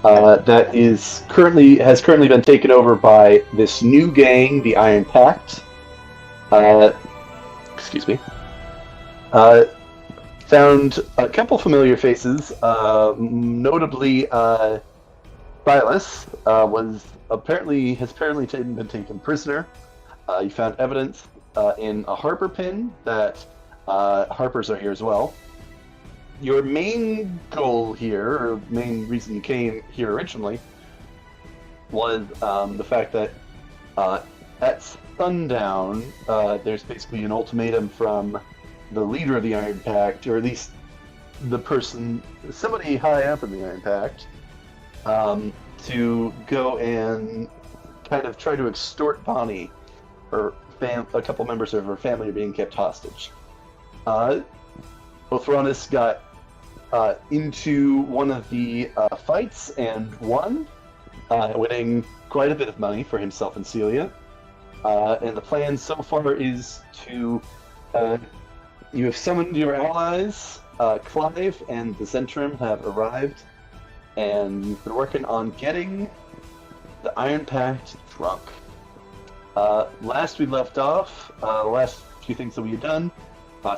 that has currently been taken over by this new gang, the Iron Pact. Uh, excuse me. Uh, Found a couple familiar faces, notably Silas has apparently been taken prisoner. You found evidence in a Harper pin that Harpers are here as well. Your main goal here, or main reason you came here originally, was the fact that at sundown, there's basically an ultimatum from the leader of the Iron Pact, or at least somebody high up in the Iron Pact, to go and kind of try to extort Bonnie. A couple members of her family are being kept hostage. Othronus got into one of the fights and won, winning quite a bit of money for himself and Celia. And the plan so far is to you have summoned your allies. Clive and the Zentrum have arrived, and you've been working on getting the Iron Pact drunk. Last we left off, the last few things that we had done,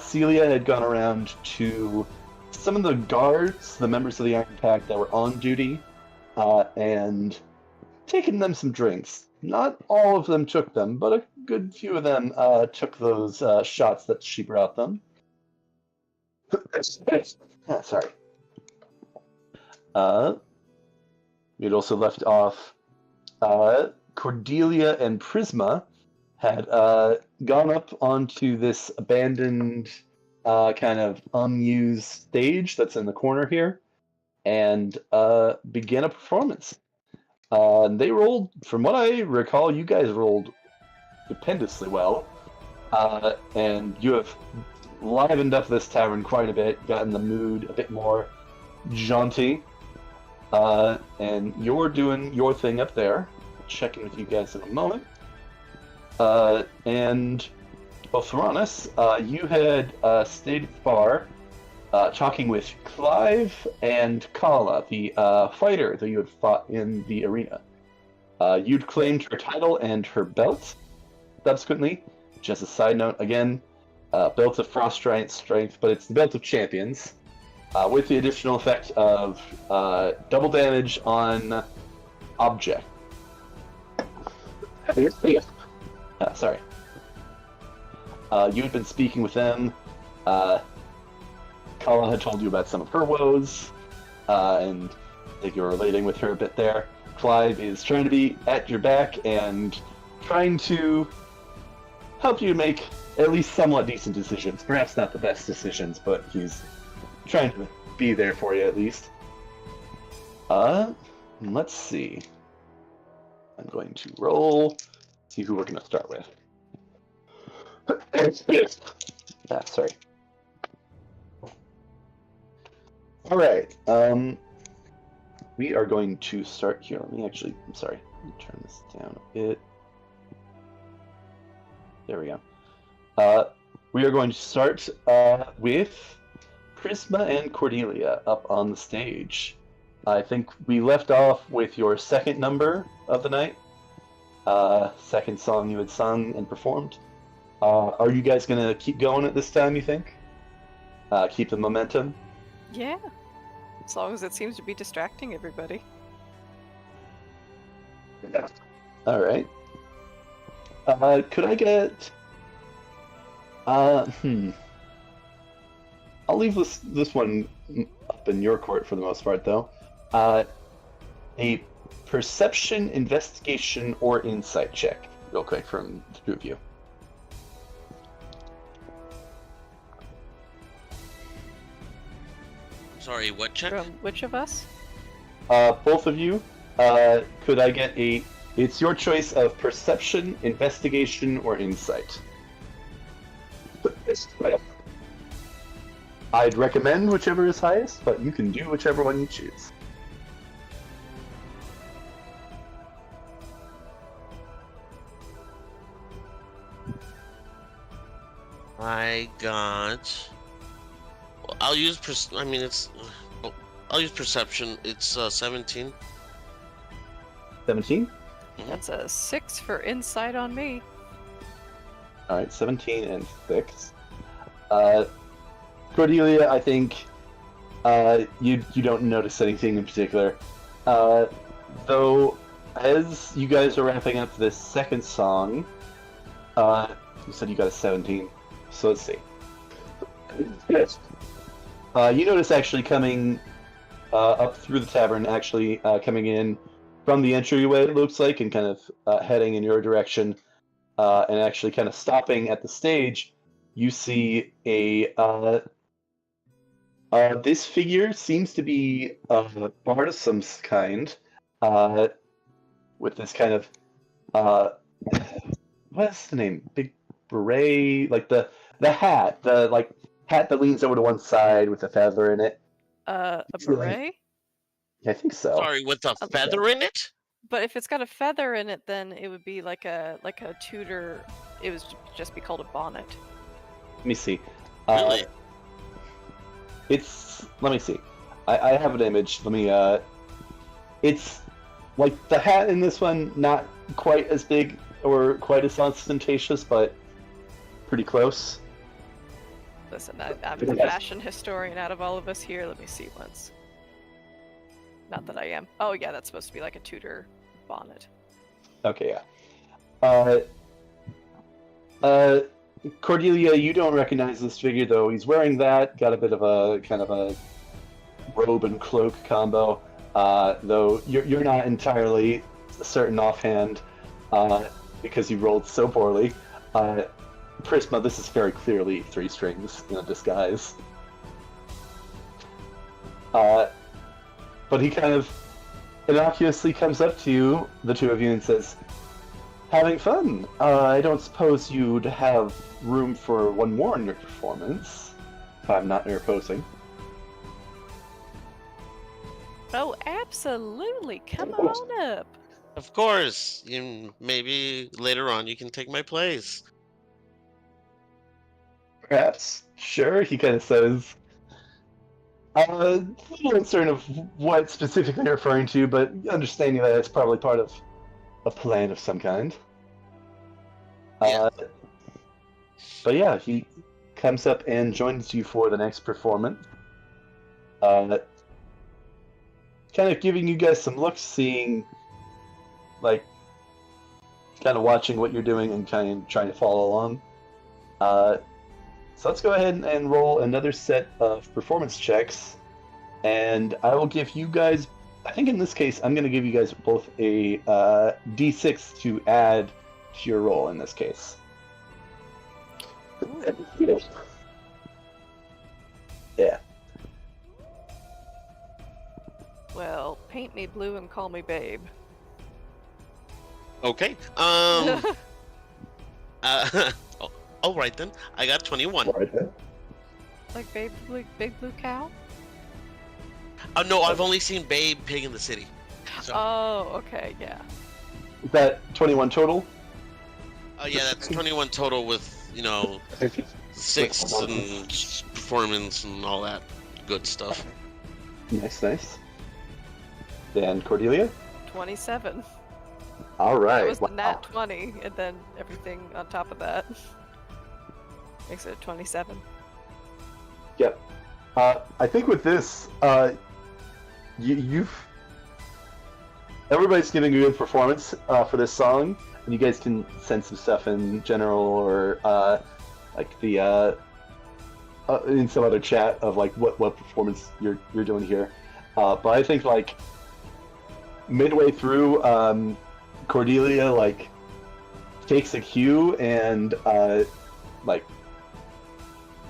Celia had gone around to some of the guards, the members of the Iron Pact that were on duty, and taken them some drinks. Not all of them took them, but a good few of them took those shots that she brought them. Sorry. We'd also left off Cordelia and Prisma had gone up onto this abandoned, kind of unused stage that's in the corner here, and began a performance. They rolled, from what I recall, you guys rolled stupendously well, and you have livened up this tavern quite a bit, gotten the mood a bit more jaunty, and you're doing your thing up there. Checking with you guys in a moment. And Othronus, you had stayed at the bar, talking with Clive and Kala, the fighter that you had fought in the arena. You'd claimed her title and her belt. Subsequently, just a side note, again, belt of Frost Giant Strength, but it's the belt of champions, with the additional effect of double damage on object. Sorry. You had been speaking with them. Kala had told you about some of her woes, and I think you were relating with her a bit there. Clive is trying to be at your back and trying to help you make at least somewhat decent decisions. Perhaps not the best decisions, but he's trying to be there for you at least. Let's see. I'm going to roll, see who we're going to start with. Sorry. Alright, we are going to start here. Let me turn this down a bit. There we go. We are going to start with Prisma and Cordelia up on the stage. I think we left off with your second number of the night. Second song you had sung and performed. Are you guys going to keep going at this time, you think? Keep the momentum? Yeah. As long as it seems to be distracting everybody. Yeah. Alright. Could I get... I'll leave this one up in your court for the most part, though. A perception, investigation, or insight check, real quick, from the two of you. Sorry, what check? From which of us? Both of you. Could I get it's your choice of perception, investigation, or insight. I'd recommend whichever is highest, but you can do whichever one you choose. I got... Well, I'll use I'll use perception. It's 17. 17? That's a 6 for insight on me. All right, 17 and 6. Cordelia, I think you don't notice anything in particular. Though, as you guys are wrapping up this second song, you said you got a 17. So let's see. You notice actually coming up through the tavern, actually coming in from the entryway, it looks like, and kind of heading in your direction, and actually kind of stopping at the stage. You see a this figure seems to be a bard of some kind, with this kind of what's the name? Big beret, like the hat, the like hat that leans over to one side with a feather in it. A beret? Yeah, I think so. Sorry, with a feather in it? But if it's got a feather in it, then it would be like a Tudor. It would just be called a bonnet. Let me see. Really? Let me see. I have an image. Let me. It's like the hat in this one, not quite as big or quite as ostentatious, but pretty close. Listen, I'm the fashion historian out of all of us here. Let me see once. Not that I am. Oh yeah, that's supposed to be like a Tudor bonnet. Okay, yeah. Cordelia, you don't recognize this figure though. He's wearing that. Got a bit of a kind of a robe and cloak combo. Though you're not entirely certain offhand because you rolled so poorly. Prisma, this is very clearly 3 strings in a disguise. But he kind of innocuously comes up to you, the two of you, and says, "Having fun. I don't suppose you'd have room for one more in your performance, if I'm not interposing." Oh, absolutely. Come on up. Of course. Maybe later on you can take my place. Perhaps. Sure, he kind of says. A little uncertain of what specifically you're referring to, but understanding that it's probably part of a plan of some kind. Yeah. But yeah, he comes up and joins you for the next performance. Kind of giving you guys some looks, seeing, like, kind of watching what you're doing and kind of trying to follow along. So let's go ahead and roll another set of performance checks, and I will give you guys, I think in this case, I'm going to give you guys both a D6 to add to your roll in this case. Yeah. Well, paint me blue and call me babe. Okay. All right then. I got 21. Right there. Like big blue cow? No, I've only seen Babe Pig in the City. So. Oh, okay, yeah. Is that 21 total? Yeah, that's 21 total with, 6 and performance and all that good stuff. Nice. And Cordelia? 27. All right. That was the wow. nat 20, and then everything on top of that makes it a 27. Yep. I think with this, everybody's giving a good performance for this song, and you guys can send some stuff in general or like the in some other chat of like what performance you're doing here. But I think like midway through, Cordelia like takes a cue and like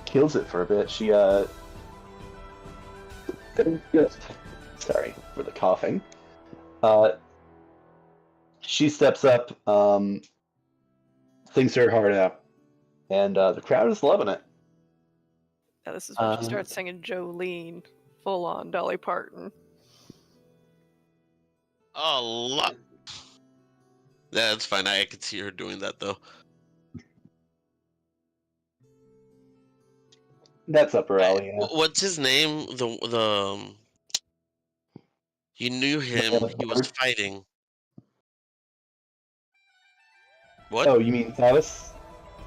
kills it for a bit. She sorry for the coughing. She steps up, sings her heart out, and the crowd is loving it. Yeah, this is when she starts singing Jolene, full on Dolly Parton. A lot. That's fine. I could see her doing that though. That's up her alley. Yeah. What's his name? You knew him. He was fighting. What? Oh, you mean Silas?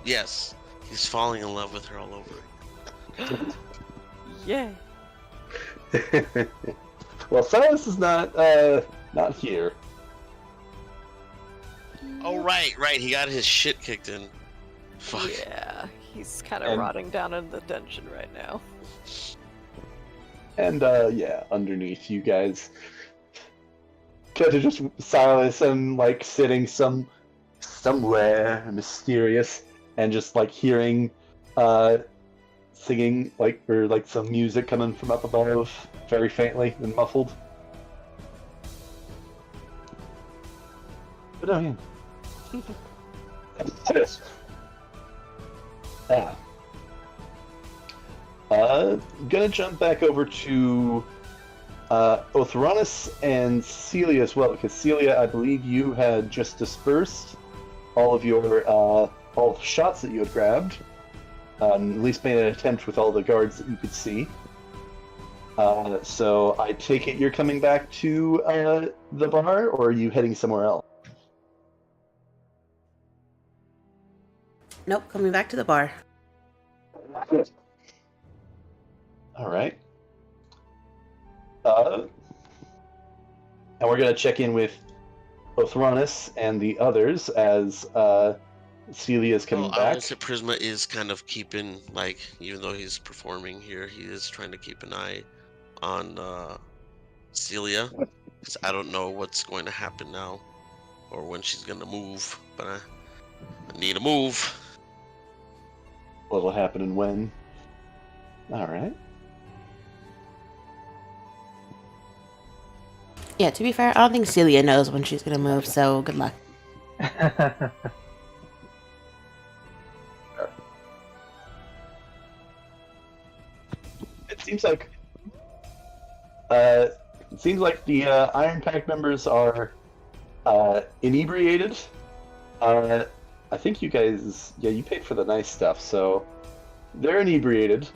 Yes. He's falling in love with her all over. Yay. Well, Silas is not here. Oh, right. He got his shit kicked in. Fuck. Yeah, he's kind of And- rotting down in the dungeon right now. And yeah, underneath you guys, kind of just Silas and like sitting somewhere mysterious, and just like hearing singing or some music coming from up above, very faintly and muffled. But oh yeah. Gonna jump back over to Othronus and Celia as well, because Celia, I believe you had just dispersed all of your all the shots that you had grabbed, at least made an attempt with all the guards that you could see. So I take it you're coming back to the bar, or are you heading somewhere else? Nope, coming back to the bar. All right. And we're going to check in with Othronus and the others as Celia's coming I back. will say Prisma is kind of keeping, like, even though he's performing here, he is trying to keep an eye on Celia. Because I don't know what's going to happen now or when she's going to move. But I need a move. What'll happen and when. All right. Yeah, to be fair, I don't think Celia knows when she's gonna move, so good luck. It seems like the Iron Pack members are inebriated. I think you guys, you paid for the nice stuff, so they're inebriated.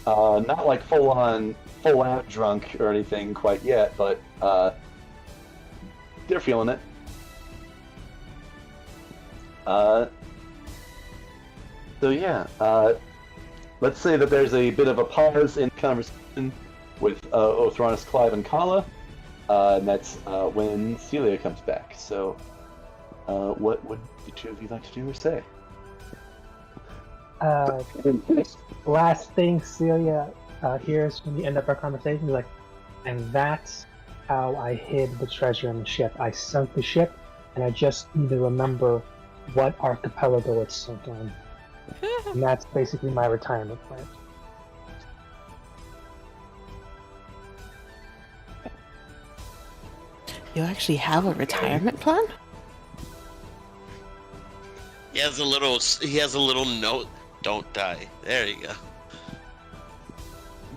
Not like full out drunk or anything quite yet, but they're feeling it. So yeah, let's say that there's a bit of a pause in conversation with Othronus, Clive, and Kala, and that's when Celia comes back. So, what would the two of you like to do or say? Last thing Celia hears when we end up our conversation is like, and that's how I hid the treasure in the ship. I sunk the ship, and I just need to remember what archipelago it's sunk on. And that's basically my retirement plan. You actually have a retirement plan? He has a little note. Don't die. There you go.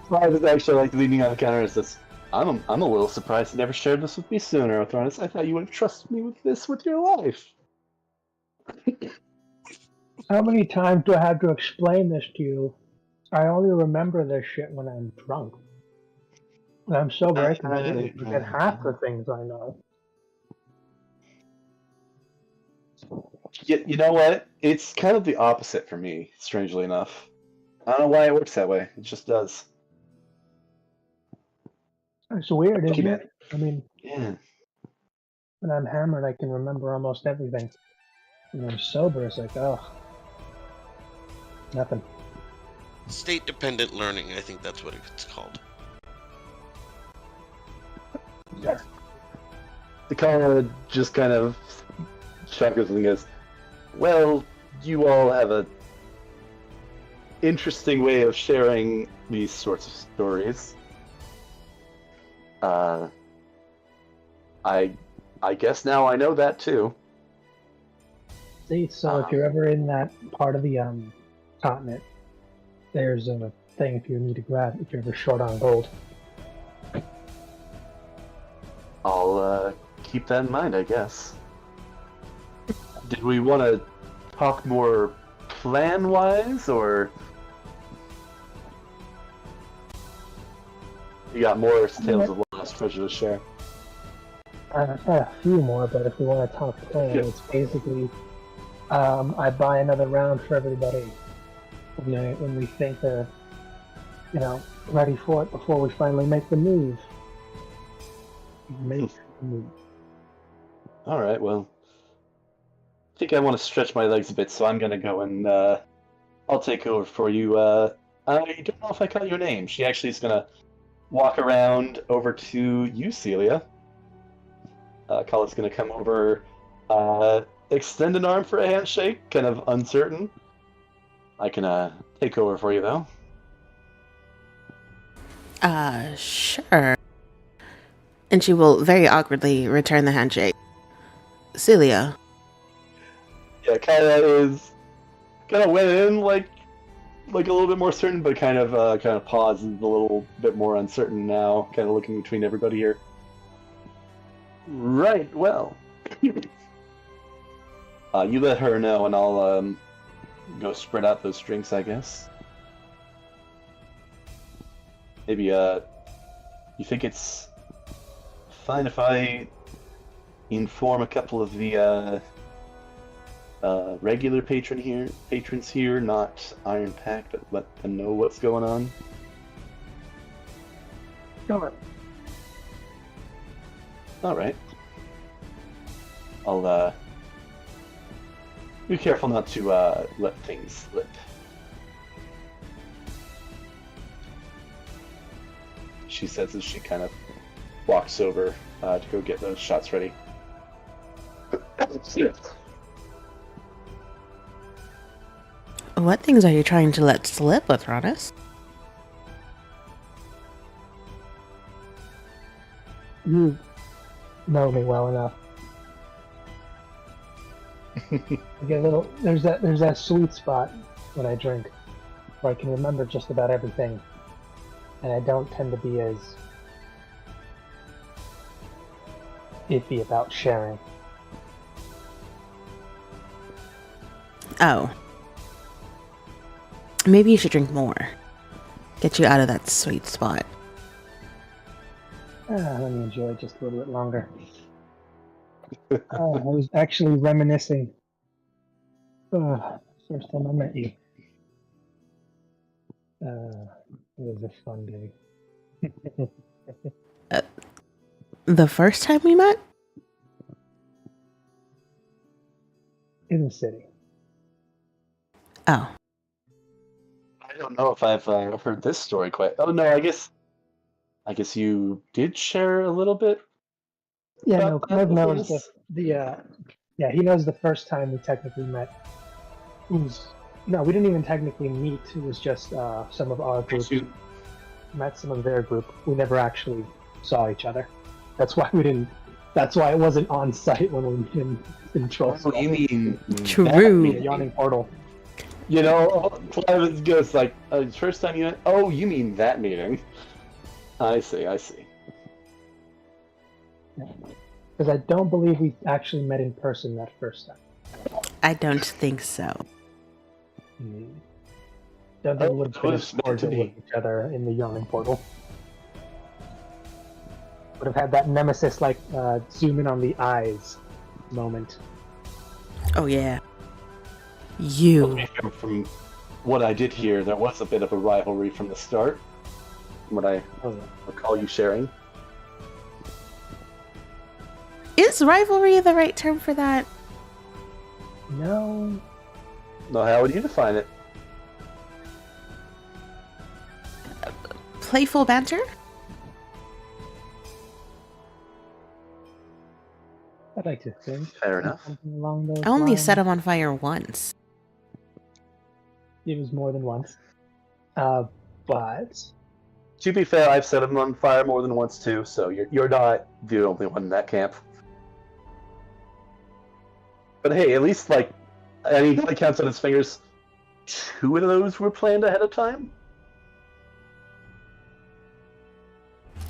Clive is actually like leaning on the counter and says, I'm a little surprised you never shared this with me sooner, Othronus. I thought you would have trusted me with this with your life. How many times do I have to explain this to you? I only remember this shit when I'm drunk. When I'm sober, I can forget half the things I know. You know what? It's kind of the opposite for me, strangely enough. I don't know why it works that way. It just does. It's weird, isn't Keep it? I mean, Yeah. when I'm hammered, I can remember almost everything. When I'm sober, it's like, oh, nothing. State-dependent learning, I think that's what it's called. Yeah. The Kala just kind of chuckles and goes, well, you all have a interesting way of sharing these sorts of stories. I guess now I know that too. See, so if you're ever in that part of the continent, there's a thing if you need to grab if you're ever short on gold. I'll keep that in mind, I guess. Did we want to talk more plan-wise, or you got more Tales of Lost Treasure to share? I've got a few more, but if we want to talk plan, it's basically I buy another round for everybody when we think they're, ready for it before we finally make the move. Make the move. All right, well, I think I want to stretch my legs a bit, so I'm gonna go and I'll take over for you. I don't know if I caught your name. She actually is gonna walk around over to you, Celia. Kala's gonna come over, extend an arm for a handshake, kind of uncertain. I can take over for you though. Sure. And she will very awkwardly return the handshake. Celia. Yeah, Kala is kind of went in like a little bit more certain, but kind of pauses a little bit more uncertain now, kind of looking between everybody here. Right. Well, you let her know, and I'll go spread out those drinks, I guess. Maybe you think it's fine if I inform a couple of the regular patrons here, not Iron Pack, but let them know what's going on? Sure. Alright. I'll be careful not to let things slip. She says as she kind of walks over to go get those shots ready. What things are you trying to let slip, Athronis? You know me well enough. I get a little. There's that sweet spot when I drink, where I can remember just about everything, and I don't tend to be as iffy about sharing. Oh. Maybe you should drink more. Get you out of that sweet spot. Let me enjoy it just a little bit longer. I was actually reminiscing. First time I met you. It was a fun day. The first time we met? In the city. Oh. I don't know if I've heard this story quite. Oh no, I guess you did share a little bit. Yeah, no, about Clive that knows before yeah, he knows the first time we technically met. No, we didn't even technically meet. It was just some of our group met some of their group. We never actually saw each other. That's why we didn't. That's why it wasn't on site when we met in Troll. Oh, you mean True. The yawning portal. You know, Clive goes like, first time you met? Oh, you mean that meeting? I see. Because I don't believe we actually met in person that first time. I don't think so. Don't think we would have been was as meant to cordial be. with each other in the yawning portal. Would have had that nemesis like zoom in on the eyes moment. Oh, yeah. You. From what I did hear, there was a bit of a rivalry from the start. From what I recall you sharing. Is rivalry the right term for that? No. No, how would you define it? Playful banter? I'd like to think. Fair enough. Something along those I only lines. set him on fire once. It was more than once. But To be fair, I've set him on fire more than once too, so you're not the only one in that camp. But hey, at least like, I mean, he only counts on his fingers. 2 of those were planned ahead of time.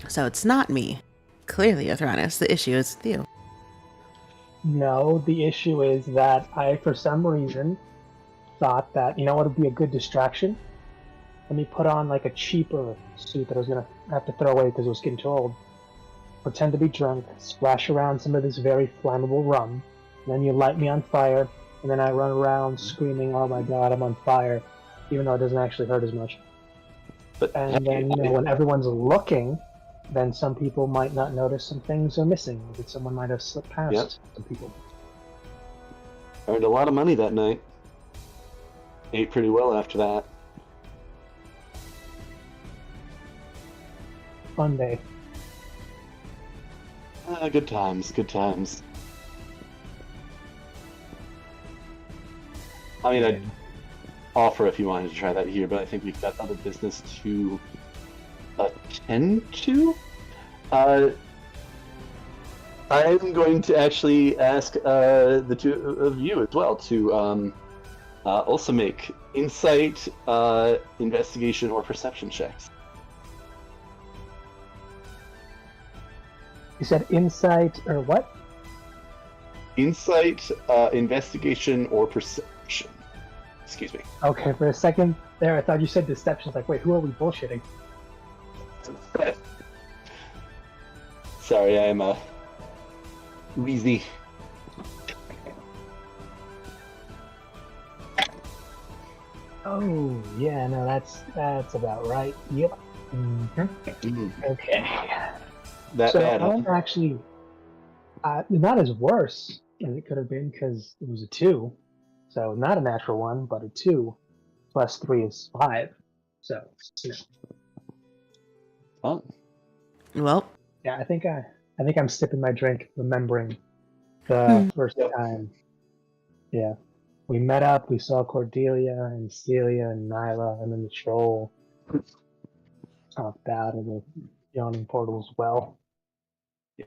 So it's not me. Clearly, Athronis, the issue is with you. no, the issue is that I, for some reason, thought that, you know what would be a good distraction? Let me put on like a cheaper suit that I was gonna have to throw away because it was getting too old. Pretend to be drunk, splash around some of this very flammable rum, and then you light me on fire, and then I run around screaming, "Oh my god, I'm on fire," even though it doesn't actually hurt as much. But And then, when everyone's looking, then some people might not notice some things are missing, that someone might have slipped past some people. earned a lot of money that night. Ate pretty well after that. Fun day. Good times, good times. I mean, I'd offer if you wanted to try that here, but I think we've got other business to attend to. I'm going to actually ask the two of you as well to also make insight, investigation, or perception checks. You said insight or what? Insight, investigation, or perception. Excuse me. Okay, for a second there, I thought you said deception. Like, wait, who are we bullshitting? Sorry, I am wheezy. Oh, yeah, no, that's about right. Yep. Okay. That So bad, huh? I'm actually not as worse as it could have been because it was a 2. So not a natural 1, but a 2 plus 3 is 5. So, Oh. Well, yeah, I think I'm sipping my drink, remembering the first time. Yeah, we met up. We saw Cordelia and Celia and Nyla, and then the troll talked out of the yawning portal as well.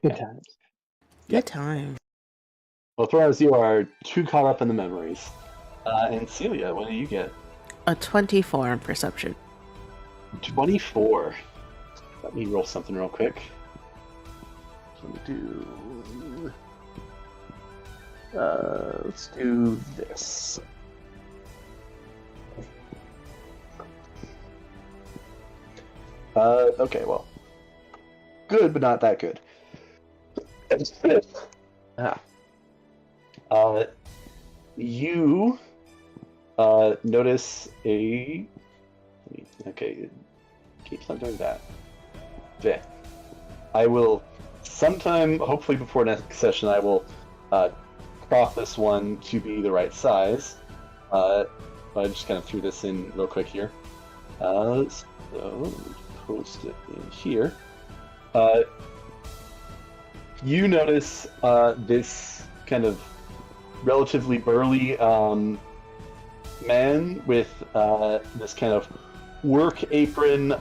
Good times. good time. Well, Thrones, you are too caught up in the memories. And Celia, what do you get? A 24 in perception. 24. Let me roll something real quick. Let me do... let's do this. Okay, well. Good, but not that good. You notice a... Okay, keeps on doing that. Okay. I will, sometime, hopefully before next session, I will crop this one to be the right size. I just kind of threw this in real quick here. So, post it in here. You notice this kind of relatively burly man with this kind of work apron,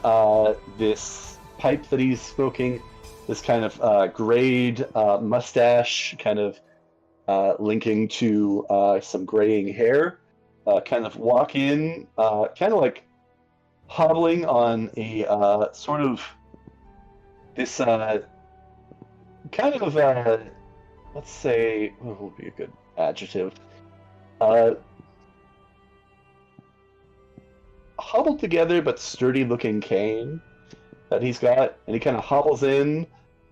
this pipe that he's smoking, this kind of grayed mustache, kind of linking to some graying hair, kind of walk in, kind of like hobbling on a sort of this kind of let's say, what would be a good adjective? Hobbled together but sturdy looking cane that he's got, and he kind of hobbles in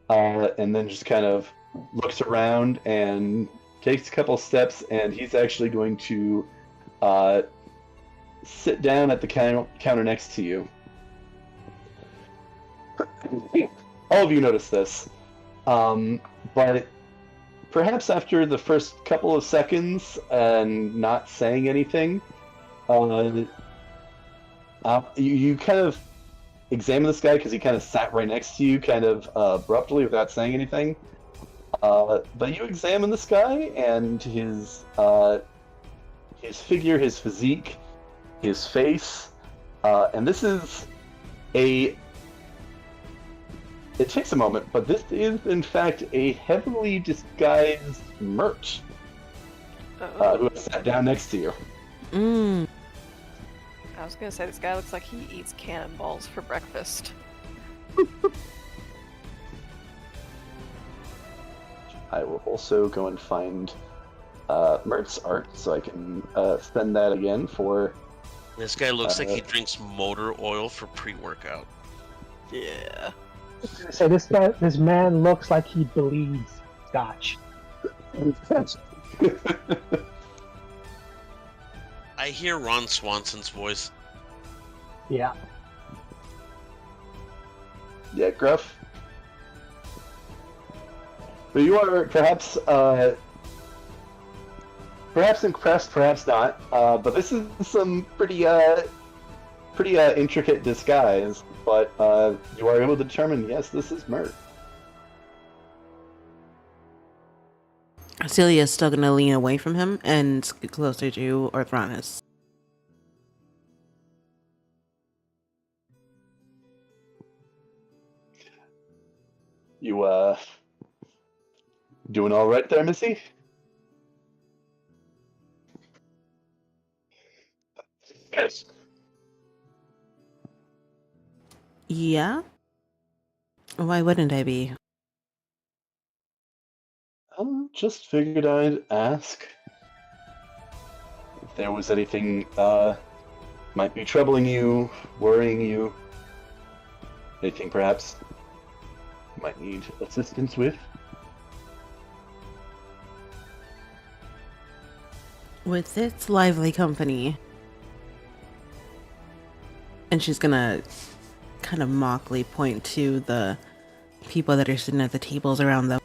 and then just kind of looks around and takes a couple steps, and he's actually going to sit down at the counter next to you. All of you notice this, but perhaps after the first couple of seconds and not saying anything, you kind of examine this guy because he kind of sat right next to you, kind of abruptly without saying anything. But you examine this guy and his figure, his physique, his face, and this is a... It takes a moment, but this is, in fact, a heavily disguised merch who has sat down next to you. I was gonna say, this guy looks like he eats cannonballs for breakfast. I will also go and find Mert's art so I can spend that again for... This guy looks like he drinks motor oil for pre-workout. Yeah. So this man looks like he believes Scotch. I hear Ron Swanson's voice. Yeah. Yeah, Gruff. But you are perhaps impressed, perhaps not. But this is some pretty intricate disguise. But you are able to determine, yes, this is Mert. Celia's still gonna lean away from him and get closer to Orthronus. You doing all right there, Missy? Yes. Yeah? Why wouldn't I be? Just figured I'd ask if there was anything might be troubling you, worrying you. Anything perhaps you might need assistance with. With its lively company. And she's gonna kind of mockily point to the people that are sitting at the tables around them.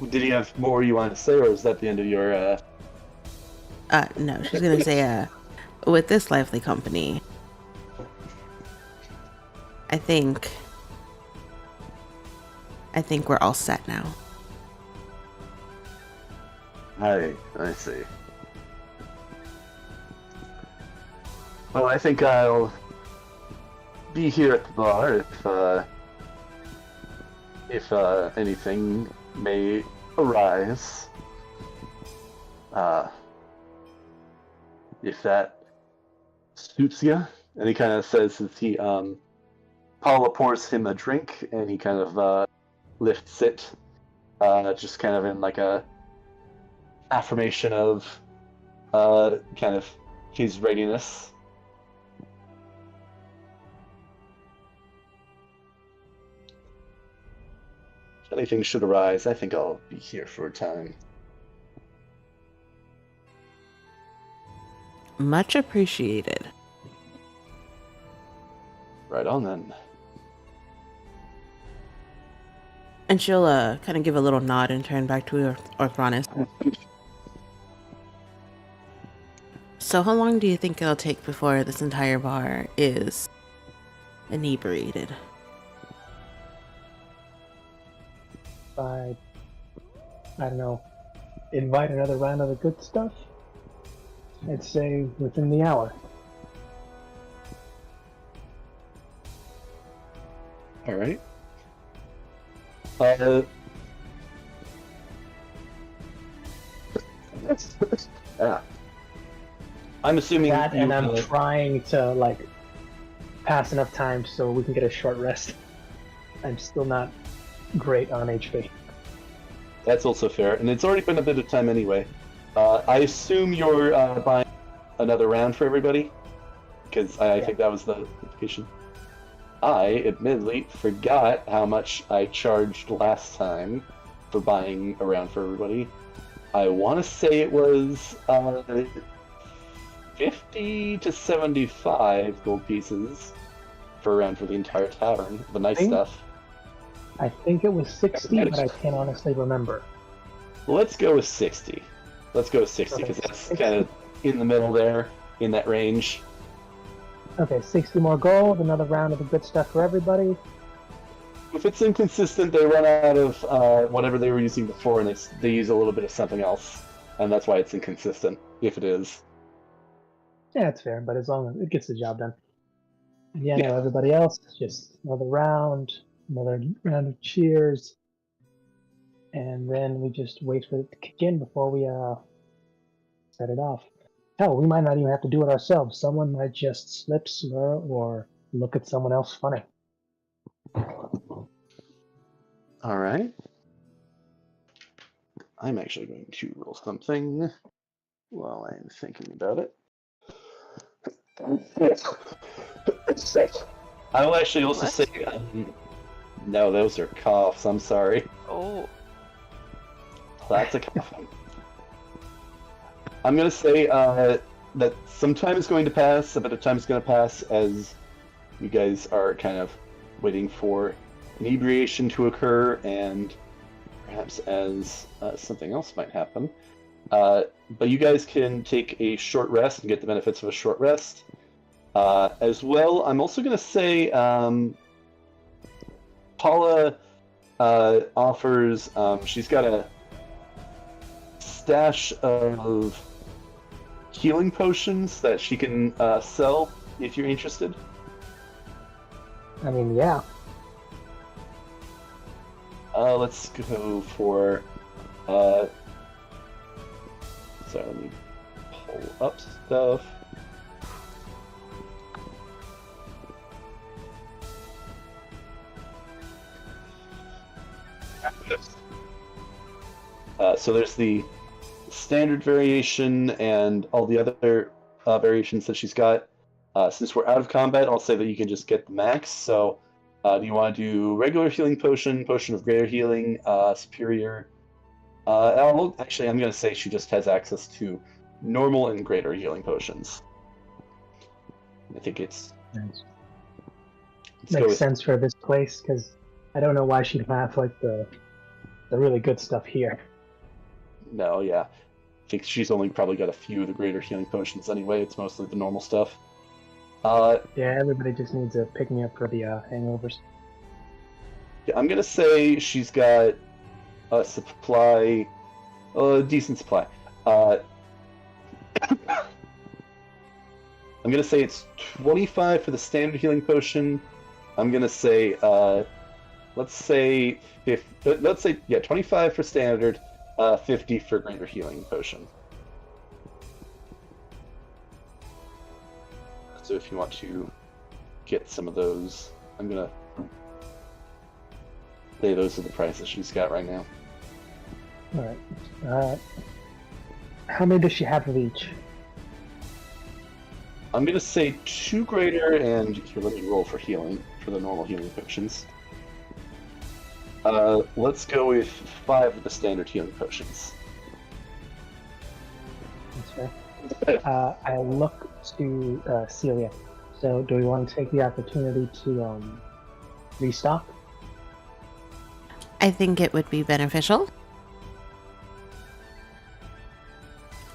Did you have more you wanted to say, or is that the end of your? No, she's gonna say, with this lively company, I think we're all set now. I see. Well, I think I'll be here at the bar if anything may arise. If that suits you. And he kind of says as he Paula pours him a drink, and he kind of lifts it, just kind of in like a affirmation of kind of his readiness. If anything should arise, I think I'll be here for a time. Much appreciated. Right on then. And she'll kind of give a little nod and turn back to Orthronus. So how long do you think it'll take before this entire bar is inebriated? I don't know, invite another round of the good stuff? I'd say within the hour. All right. Yeah. I'm assuming That, and I'm you, trying to like pass enough time so we can get a short rest. I'm still not great on HP. That's also fair, and it's already been a bit of time anyway. I assume you're buying another round for everybody, because I think that was the implication. I admittedly forgot how much I charged last time for buying a round for everybody. I want to say it was 50 to 75 gold pieces for a round for the entire tavern, the nice stuff. I think it was 60, but I can't honestly remember. Let's go with 60. Let's go with 60, because that's kind of in the middle there, in that range. Okay, 60 more gold, another round of the good stuff for everybody. If it's inconsistent, they run out of whatever they were using before, and they use a little bit of something else. And that's why it's inconsistent, if it is. Yeah, it's fair, but as long as it gets the job done. And yeah, no, everybody else, just another round of cheers. And then we just wait for it to kick in before we set it off. Hell, we might not even have to do it ourselves. Someone might just slip, slur, or look at someone else funny. All right. I'm actually going to roll something while I'm thinking about it. I will actually also Bless say, you. no, those are coughs. I'm sorry. Oh, That's a cough. I'm gonna say that some time is going to pass. A bit of time is going to pass as you guys are kind of waiting for inebriation to occur, and perhaps as something else might happen. But you guys can take a short rest and get the benefits of a short rest. As well, I'm also going to say Paula offers, she's got a stash of healing potions that she can sell if you're interested. I mean, yeah. Let's go for. Sorry, let me pull up stuff. So there's the standard variation and all the other variations that she's got. Since we're out of combat, I'll say that you can just get the max. So, do you want to do regular healing potion, potion of greater healing, superior? Actually, I'm going to say she just has access to normal and greater healing potions. I think it's. Nice. Let's go Makes with- sense for this place, because I don't know why she'd have, like, the really good stuff here. No, yeah. I think she's only probably got a few of the greater healing potions anyway. It's mostly the normal stuff. Yeah, everybody just needs a pick-me-up for the hangovers. Yeah, I'm gonna say she's got a supply, a decent supply. I'm gonna say it's 25 for the standard healing potion. I'm gonna say, let's say 25 for standard, 50 for greater healing potion. So if you want to get some of those, I'm gonna say those are the prices she's got right now. Alright. How many does she have of each? I'm gonna say 2 greater, and here, let me roll for healing, for the normal healing potions. Let's go with 5 of the standard healing potions. That's fair. I look to Celia. So, do we want to take the opportunity to restock? I think it would be beneficial.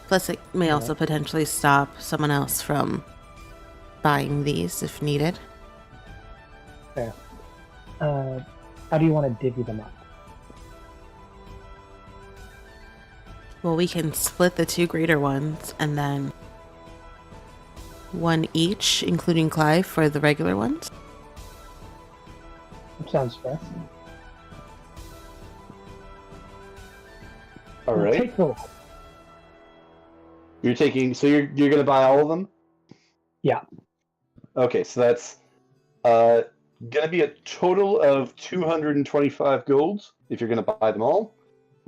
Plus, it may also potentially stop someone else from buying these if needed. Fair. How do you want to divvy them up? Well, we can split the 2 greater ones and then 1 each, including Clive, for the regular ones. Sounds fair. All right. Take the You're taking, so you're gonna buy all of them? Yeah. Okay, so that's gonna be a total of 225 golds if you're gonna buy them all,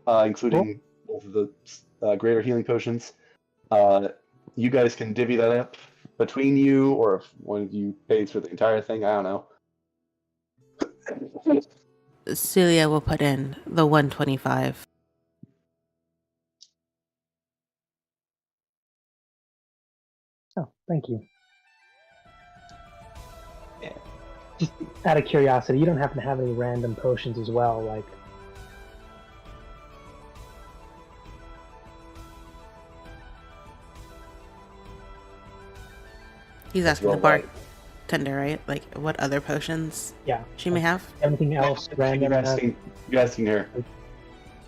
including both of the greater healing potions. You guys can divvy that up between you, or if one of you pays for the entire thing. I don't know. Celia will put in the 125. Oh, thank you. Yeah. Just out of curiosity, you don't happen to have any random potions as well, like... He's asking the Well, bartender, right? Like, what other potions Yeah. she may have? Anything else random? You're asking her.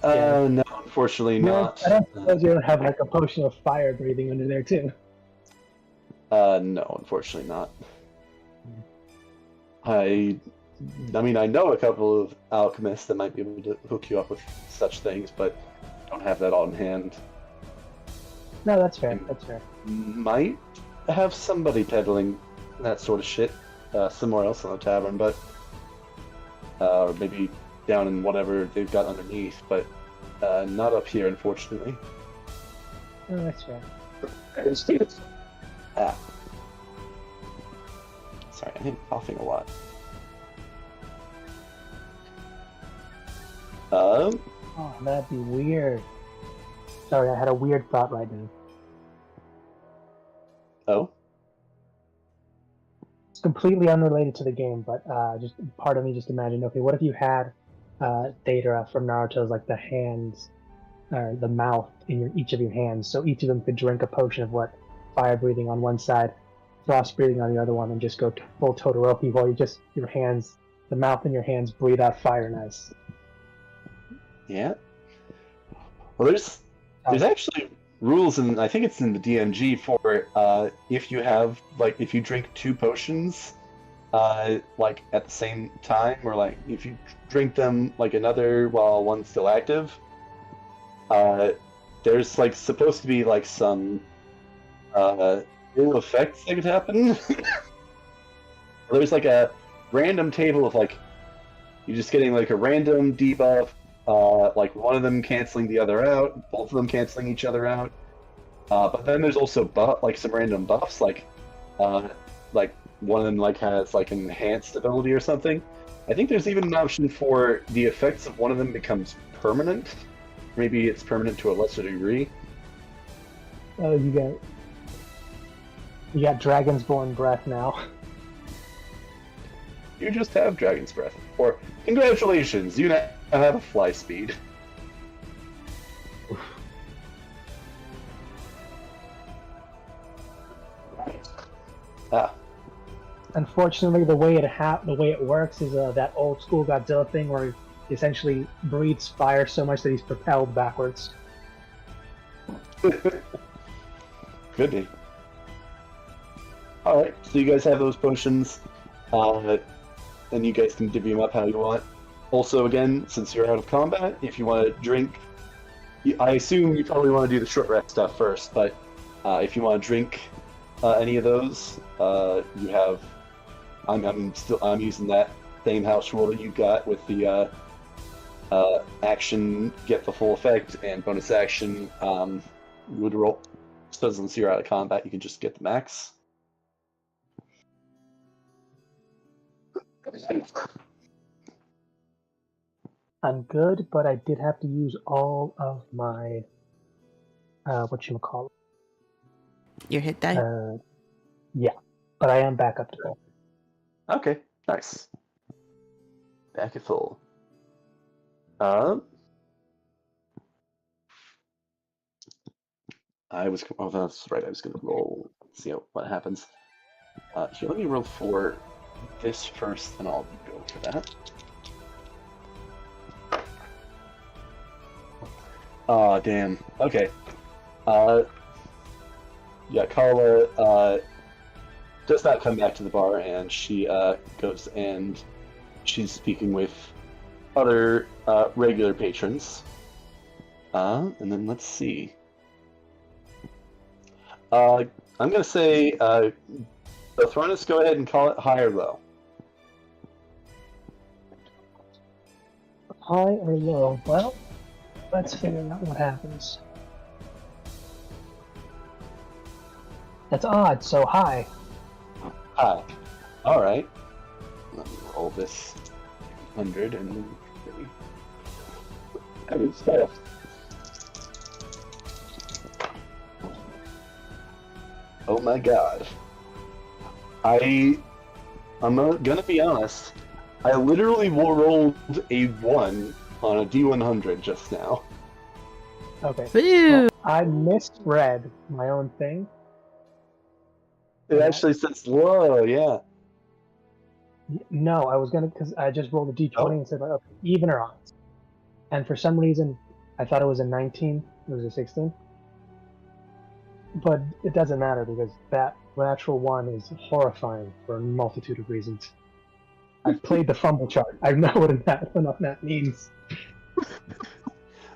Yeah. No, unfortunately No, not. I don't suppose you don't have like a potion of fire breathing under there too. No, unfortunately not. I mean, I know a couple of alchemists that might be able to hook you up with such things, but don't have that on hand. No, that's fair. That's fair. Might have somebody peddling that sort of shit somewhere else in the tavern, but or maybe down in whatever they've got underneath, but not up here, unfortunately. No, that's fair. Sorry, I am coughing a lot. Oh, that'd be weird. Sorry, I had a weird thought right now. Oh? It's completely unrelated to the game, but just part of me just imagined, okay, what if you had Deidara from Naruto's, like, the hands, or the mouth in each of your hands, so each of them could drink a potion of what? Fire breathing on one side, frost breathing on the other one, and just go full Todoroki while your hands, the mouth in your hands breathe out fire and ice. Yeah. Well, there's actually rules, and I think it's in the DMG for if you have, like, if you drink 2 potions, like at the same time, or like if you drink them like another while one's still active, there's like supposed to be like some ill effects that could happen. There's like a random table of like you're just getting like a random debuff, like one of them canceling the other out, both of them canceling each other out. But then there's also like some random buffs, like one of them like has like an enhanced ability or something. I think there's even an option for the effects of one of them becomes permanent. Maybe it's permanent to a lesser degree. Oh, you got Dragonsborn breath now. You just have Dragon's Breath. Or, congratulations, you now have a fly speed. Ah. Unfortunately, the way it works is that old school Godzilla thing where he essentially breathes fire so much that he's propelled backwards. Could be. Alright, so you guys have those potions, and you guys can divvy them up how you want. Also, again, since you're out of combat, if you want to drink, I assume you probably want to do the short rest stuff first, but if you want to drink any of those, you have. I'm using that same house rule that you got with the action get the full effect and bonus action would roll. So since you're out of combat, you can just get the max. I'm good, but I did have to use all of my whatchamacallit. Your hit die? Yeah, but I am back up to full. Okay, nice. Back at full. That's right. I was gonna roll. See what happens. Here, let me roll for this first, and I'll go for that. Oh, damn. Okay. Yeah, Carla does not come back to the bar, and she goes and she's speaking with other regular patrons. And then let's see. I'm gonna say, Thronus, go ahead and call it high or low. High or low? Well, let's figure out what happens. That's odd, so high. High. Alright. Let me roll this 100 and then... Oh my god. I'm gonna be honest, I literally rolled a 1 on a D100 just now. Okay. Woo! Well, I misread my own thing. It actually says low, yeah. No, I was gonna, because I just rolled a D20 and said, like, okay, even or odds. And for some reason, I thought it was a 19. It was a 16. But it doesn't matter because that natural 1 is horrifying for a multitude of reasons. I've played the fumble chart. I know what that means.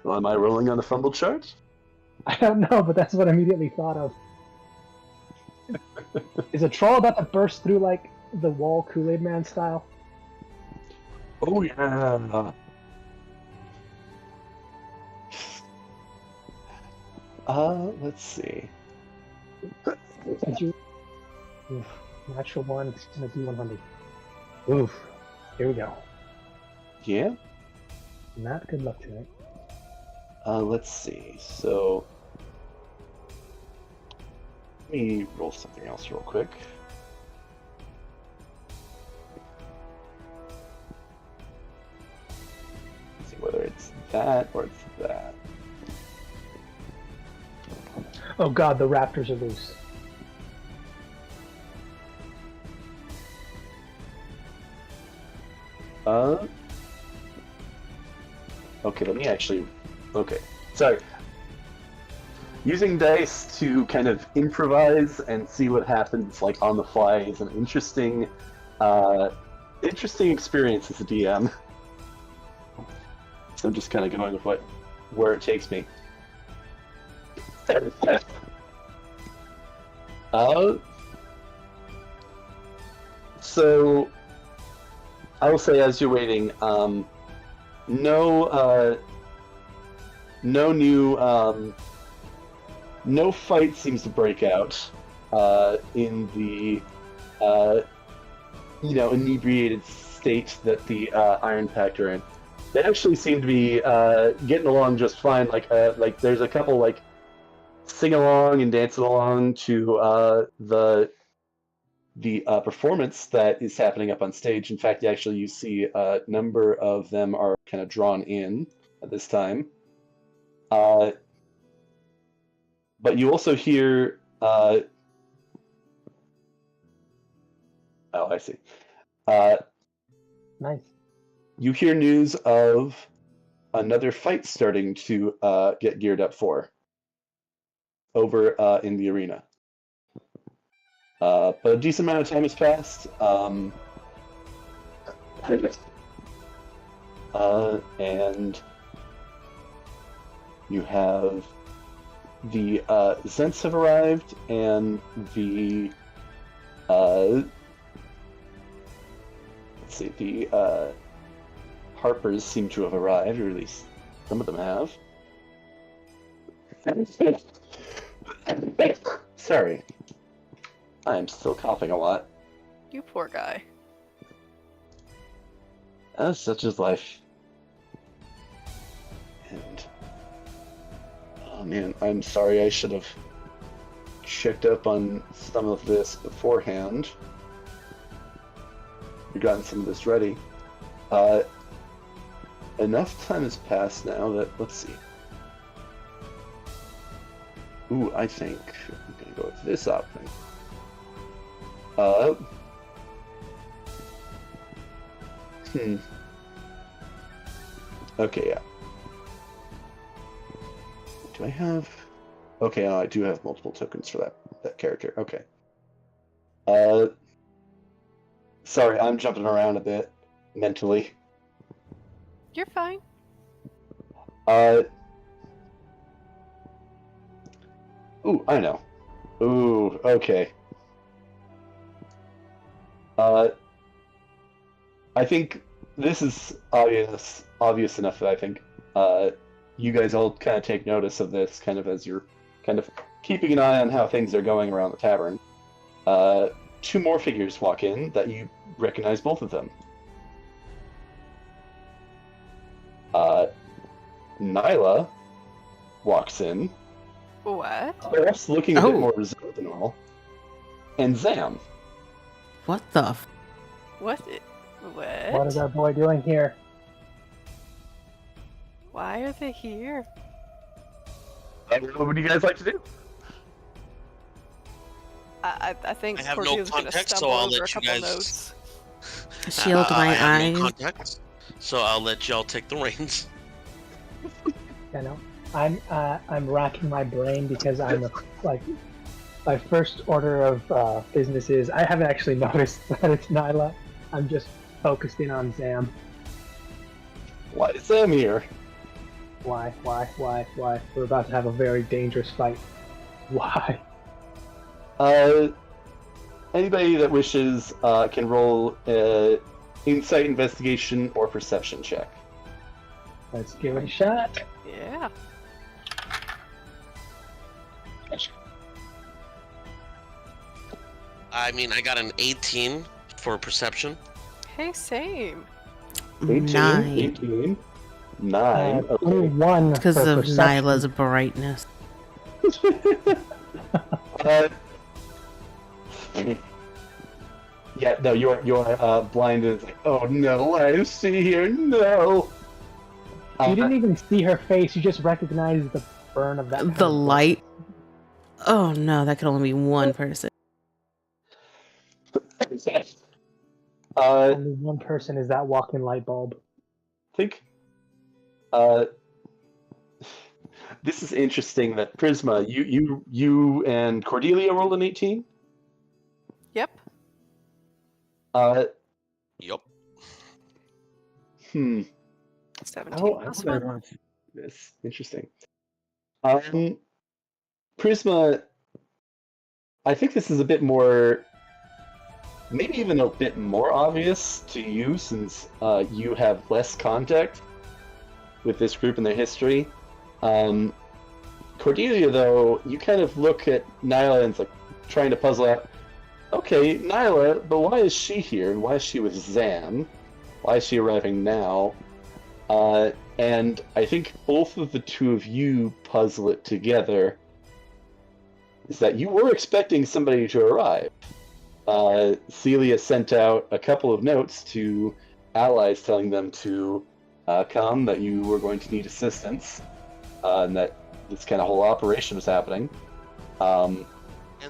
Well, am I rolling on the fumble chart? I don't know, but that's what I immediately thought of. Is a troll about to burst through like the wall Kool-Aid Man style? Oh yeah. Let's see. Natural 1, it's gonna be 100. Oof. Here we go. Yeah. Not good luck tonight. Let's see. So, let me roll something else real quick. Let's see whether it's that or it's that. Oh god, the raptors are loose. Okay, let me actually. Okay, sorry. Using dice to kind of improvise and see what happens, like on the fly, is an interesting experience as a DM. So I'm just kind of going with where it takes me. So I will say, as you're waiting, no fight seems to break out in the inebriated state that the Iron Pact are in. They actually seem to be getting along just fine. Like there's a couple like sing along and dancing along to the performance that is happening up on stage. In fact, actually, you see a number of them are kind of drawn in at this time. But you also hear. Oh, I see. Nice. You hear news of another fight starting to get geared up for over in the arena. But a decent amount of time has passed. And you have the Zents have arrived, and the let's see, the Harpers seem to have arrived, or at least some of them have. Sorry, I am still coughing a lot. You poor guy. Such is life. And oh man, I'm sorry. I should have checked up on some of this beforehand. We've gotten some of this ready. Enough time has passed now that, let's see. Ooh, I think I'm gonna go with this option. Okay, yeah. Do I have... Okay, I do have multiple tokens for that character. Okay. Sorry, I'm jumping around a bit mentally. You're fine. Ooh, I know. Ooh, okay. I think this is obvious enough that I think you guys all kind of take notice of this, kind of as you're kind of keeping an eye on how things are going around the tavern. Two more figures walk in that you recognize both of them. Nyla walks in. What? Perhaps looking a bit more reserved than normal. And Zam. What the f- What? What? What is our boy doing here? Why are they here? What would you guys like to do? I think I have no Cordelia gonna context, so stumble I'll over a let you couple guys- notes. Shield my I have eyes. no context, so I'll let y'all take the reins. You know, I'm racking my brain because I'm like my first order of business is I haven't actually noticed that it's Nyla. I'm just focused in on Zam. Why is Zam here? Why? We're about to have a very dangerous fight. Why? Anybody that wishes can roll insight, investigation, or perception check. Let's give it a shot. Yeah. I mean, I got an 18 for perception. Hey, same. 18, 9. 18, 9. Okay. 21 Because for of perception. Nyla's brightness. uh, yeah, no, you're blinded. It's like, oh no, I see here, no. You didn't even see her face. You just recognized the burn of that. kind The of light. Oh no, that could only be one person. Only one person is that walking light bulb. Think. This is interesting that Prisma, you and Cordelia rolled an 18. Yep. Yup. 17 plus 1. That's interesting. Prisma, I think this is a bit more, maybe even a bit more obvious to you since you have less contact with this group and their history. Cordelia, though, you kind of look at Nyla and it's like trying to puzzle out, okay, Nyla, but why is she here? And why is she with Zam? Why is she arriving now? And I think both of the two of you puzzle it together. Is that you were expecting somebody to arrive. Celia sent out a couple of notes to allies telling them to come, that you were going to need assistance, and that this kind of whole operation was happening. And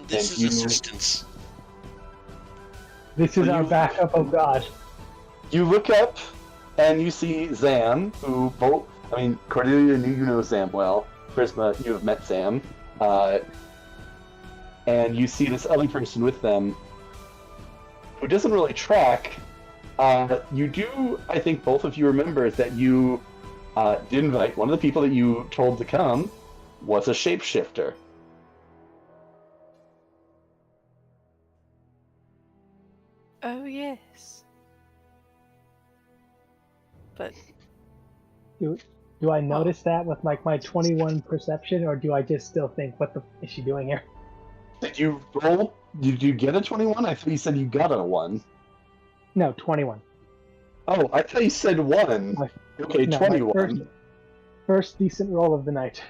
this And is you- assistance. This is So our you- backup. Oh god. You look up and you see Zam, who both. I mean, Cordelia, you know Zam well. Prisma, you have met Zam. And you see this other person with them who doesn't really track. You do, I think both of you remember that you did invite one of the people that you told to come was a shapeshifter. Oh, yes. But Do I notice that with like my 21 perception, or do I just still think, what the is she doing here? Did you roll? Did you get a 21? I thought you said you got a 1. No, 21. Oh, I thought you said 1. My- Okay, No, my 21. first decent roll of the night.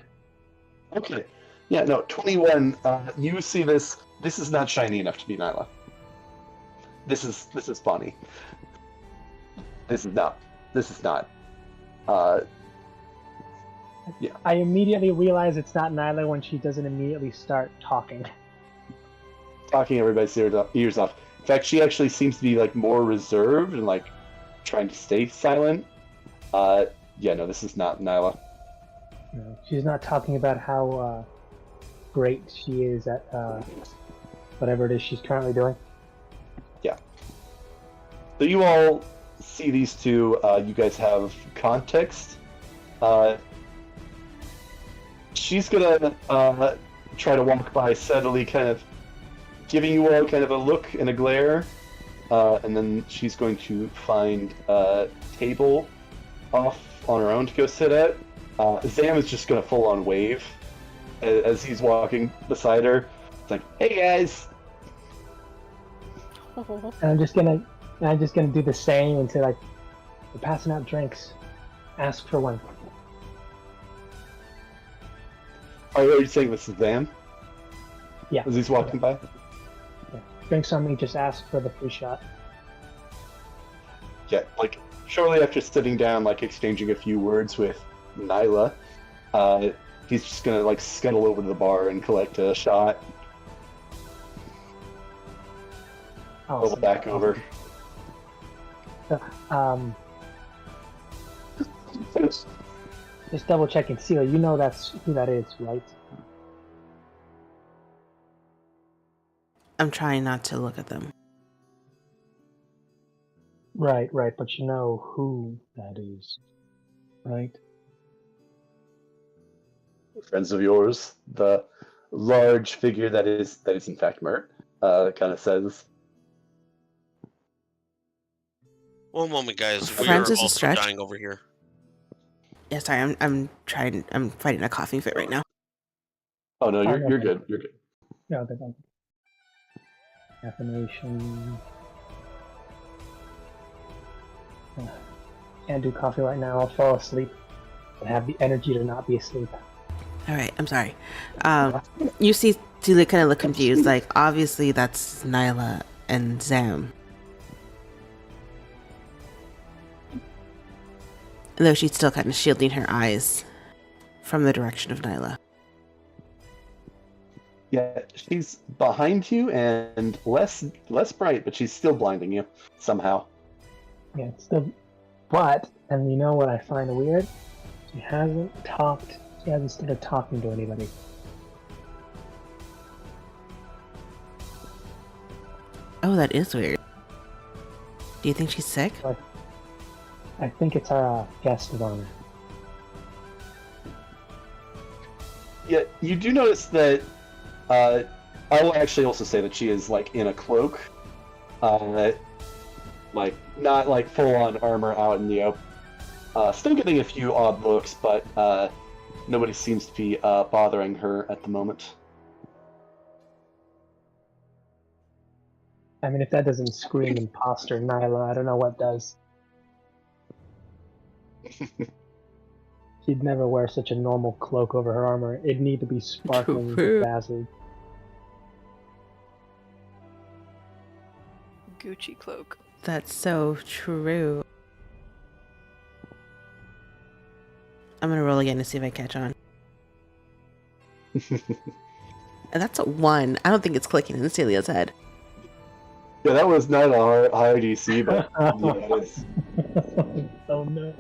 Okay. Yeah, no, 21. You see this. This is not shiny enough to be Nyla. This is Bonnie. This is not. This is not. I immediately realize it's not Nyla when she doesn't immediately start talking. Talking everybody's ears off. In fact, she actually seems to be like more reserved and like trying to stay silent. Yeah, no, this is not Nyla. No, she's not talking about how great she is at whatever it is she's currently doing. So you all see these two. You guys have context. She's gonna try to walk by steadily, kind of giving you all kind of a look and a glare, and then she's going to find a table off on her own to go sit at. Zam is just gonna full on wave as he's walking beside her. It's like, hey guys. And I'm just gonna do the same and say like, we're passing out drinks. Ask for one. Are you saying this is Zam? Yeah. As he's walking by? Drinks on me, just ask for the free shot. Yeah, like, shortly after sitting down, like, exchanging a few words with Nyla, he's just gonna, like, scuttle over to the bar and collect a shot, Awesome. roll back over. Just double checking, Celia, you know that's who that is, right? I'm trying not to look at them. Right, but you know who that is, right? Friends of yours, the large figure that is in fact Mert, kind of says, One moment, guys. We are Friends is a also stretch. dying over here. Yeah, sorry, I'm fighting a coughing fit right now. oh no, Oh, you're okay. good, you're good. No, they don't. Caffeination. Can't do coffee right now. I'll fall asleep and have the energy to not be asleep. All right, I'm sorry. You see Celia kind of look confused. Like, obviously that's Nyla and Zam. Though she's still kind of shielding her eyes from the direction of Nyla. Yeah, she's behind you and less bright, but she's still blinding you somehow. Yeah, it's still. But, and you know what I find weird? She hasn't started talking to anybody. Oh, that is weird. Do you think she's sick? I think it's our guest of honor. Yeah, you do notice that. I will actually also say that she is like in a cloak, like not like full on armor out in the open. Still getting a few odd looks, but nobody seems to be bothering her at the moment. I mean, if that doesn't scream imposter Nyla, I don't know what does. She'd never wear such a normal cloak over her armor. It'd need to be sparkling and bedazzled. Gucci cloak. That's so true. I'm gonna roll again to see if I catch on. And that's a 1. I don't think it's clicking in Celia's head. Yeah, that was not a high DC, but yeah, it is. Oh no.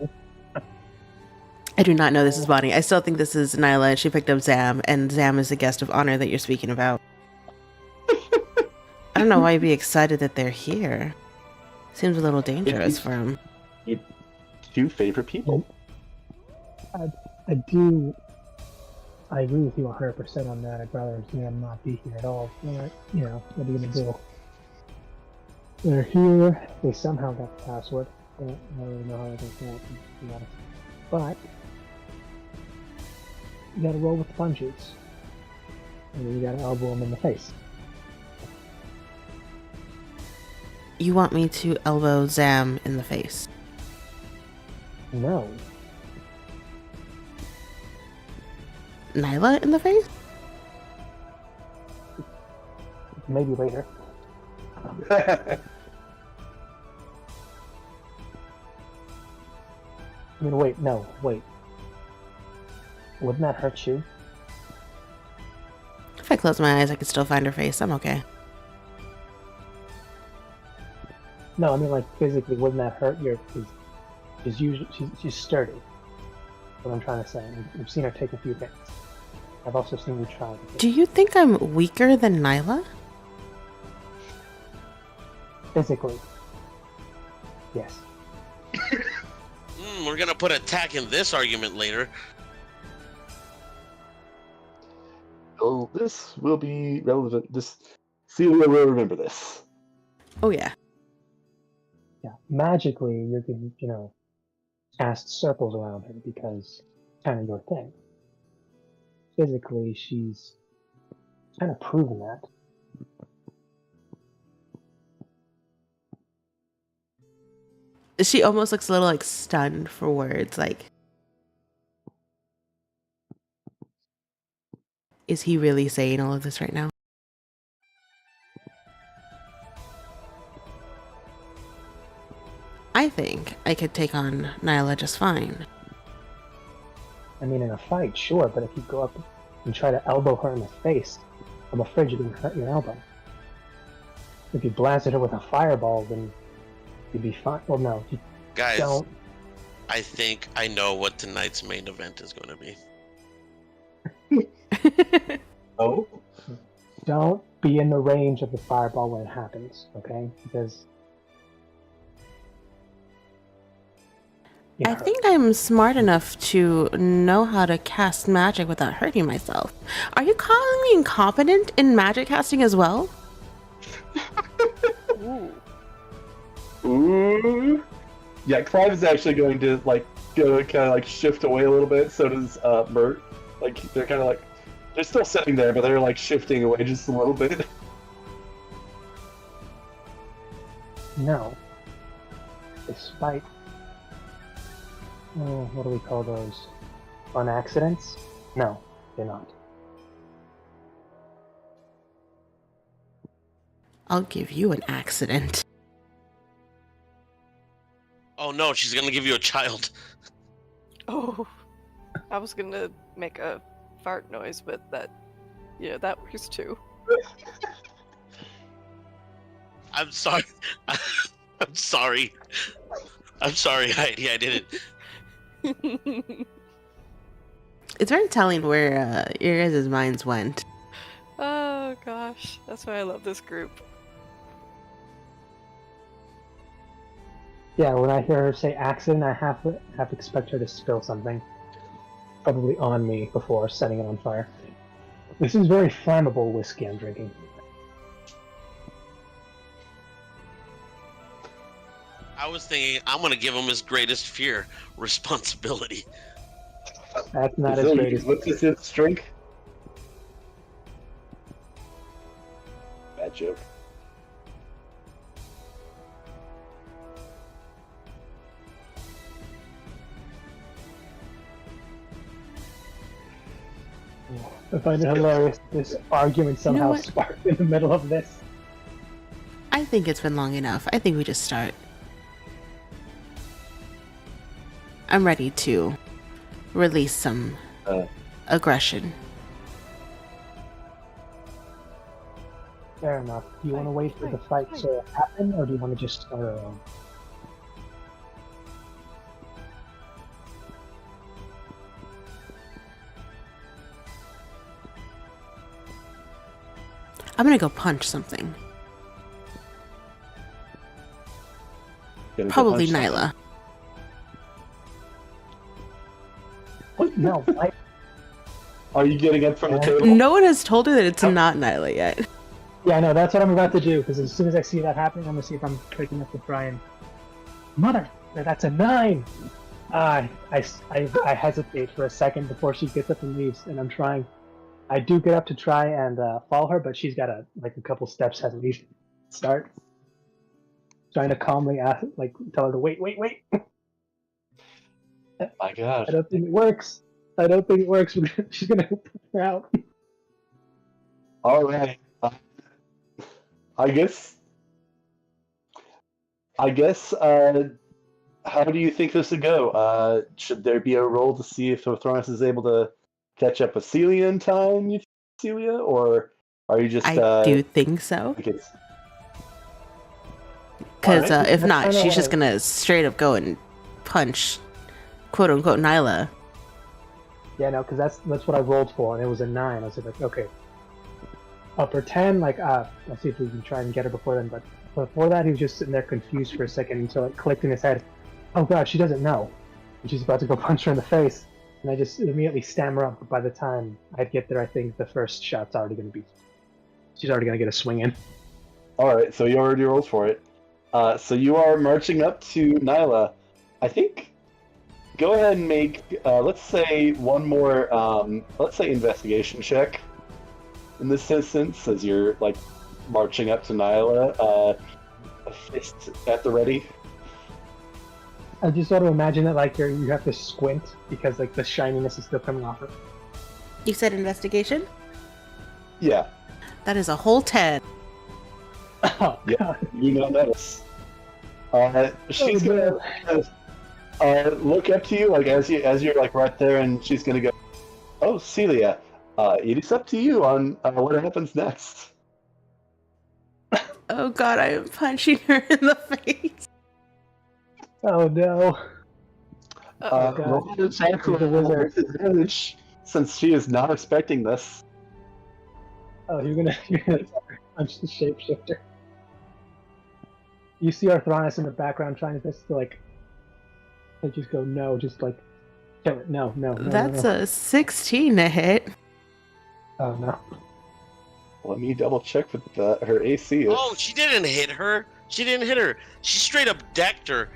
I do not know this is Bonnie. I still think this is Nyla, and she picked up Zam, and Zam is the guest of honor that you're speaking about. I don't know why you'd be excited that they're here. Seems a little dangerous for him. Two favorite people. I agree with you 100% on that. I'd rather Zam not be here at all. But, you know, what are you gonna do? They're here. They somehow got the password. I don't really know how they got it, to be honest. But you gotta roll with the punches. And you gotta elbow them in the face. You want me to elbow Zam in the face? No. Nyla in the face? Maybe later. I mean, wait. Wouldn't that hurt you? If I close my eyes, I could still find her face. I'm okay. No, I mean, like, physically, wouldn't that hurt your... She's sturdy. That's what I'm trying to say. I've seen her take a few hits. I've also seen you try. Do you think I'm weaker than Nyla? Physically. Yes. We're gonna put attack in this argument later. Oh, this will be relevant. Celia will remember this. Oh, yeah. Yeah. Magically, you can, cast circles around her because it's kind of your thing. Physically, she's kind of proven that. She almost looks a little like stunned for words. Like, is he really saying all of this right now? I think I could take on Nyla just fine. I mean, in a fight, sure, but if you go up and try to elbow her in the face, I'm afraid you're going to hurt your elbow. If you blasted her with a fireball, then you'd be fine. Well, no, you Guys, don't. I think I know what tonight's main event is going to be. Oh? Don't be in the range of the fireball when it happens, okay? Because I think I'm smart enough to know how to cast magic without hurting myself. Are you calling me incompetent in magic casting as well? Ooh. Ooh. Yeah, Clive is actually going to go kind of shift away a little bit. So does Bert. Like they're kind of they're still sitting there, but they're shifting away just a little bit. no. Despite, what do we call those? Fun accidents? No, they're not. I'll give you an accident. Oh no, she's gonna give you a child. Oh, I was gonna make a fart noise, but that works too. I'm sorry. I'm sorry. I'm sorry, Heidi. I didn't. It's very telling where your guys' minds went. Oh gosh, that's why I love this group. Yeah, when I hear her say accident, I half expect her to spill something. Probably on me before setting it on fire. This is very flammable whiskey I'm drinking. I was thinking I'm gonna give him his greatest fear, responsibility. That's not as great as... What's his drink? Bad joke. I find it hilarious this argument somehow what? sparked in the middle of this. I think it's been long enough. I think we just start. I'm ready to release some aggression. Fair enough. Do you want to wait for the fight to happen, or do you want to just start our own? I'm gonna go punch something. Gonna go Probably punch Nyla. What? No, Are you getting up from the table? No one has told her that it's not Nyla yet. yeah, no, that's what I'm about to do, because as soon as I see that happening, I'm going to see if I'm quick enough to try and... Mother! That's a 9! I hesitate for a second before she gets up and leaves, and I'm trying. I do get up to try and follow her, but she's got a couple steps at least start. Trying to calmly tell her to wait. My God. I don't think it works. She's gonna put her out. All right. I guess. How do you think this would go? Should there be a roll to see if Thornus is able to catch up with Celia in time, you think, Celia? Or are you just... I do think so. Because Because Alright. if not, Kinda she's just like- gonna straight up go and punch, quote unquote, Nyla. Yeah, no, because that's what I rolled for, and it was a 9. I was like, okay, I'll pretend let's see if we can try and get her before then. But before that, he was just sitting there confused for a second until it clicked in his head. Oh God, she doesn't know, and she's about to go punch her in the face. And I just immediately stammer up. But by the time I'd get there, I think the first shot's already going to be. She's already going to get a swing in. all right, so you already rolled for it. So you are marching up to Nyla. I think. Go ahead and make, let's say, one more, let's say, investigation check. In this instance, as you're marching up to Nyla, a fist at the ready. I just sort of imagine that you have to squint because the shininess is still coming off her. You said investigation? Yeah, That is a whole 10. Oh Yeah. God! you know notice. She's Oh, gonna look up to you as you're right there, and she's gonna go, "Oh, Celia, it is up to you on what happens next." Oh God, I am punching her in the face. Oh no! Uh-oh. God. Roll an attack She's a roll wizard. with advantage, since she is not expecting this. Oh, you're gonna punch the shapeshifter. You see Arthronis in the background trying his best to just go no, just kill it. No. That's no. a 16 to hit. Oh no. Let me double check with her AC. Is. Oh, she didn't hit her. She didn't hit her. She straight up decked her.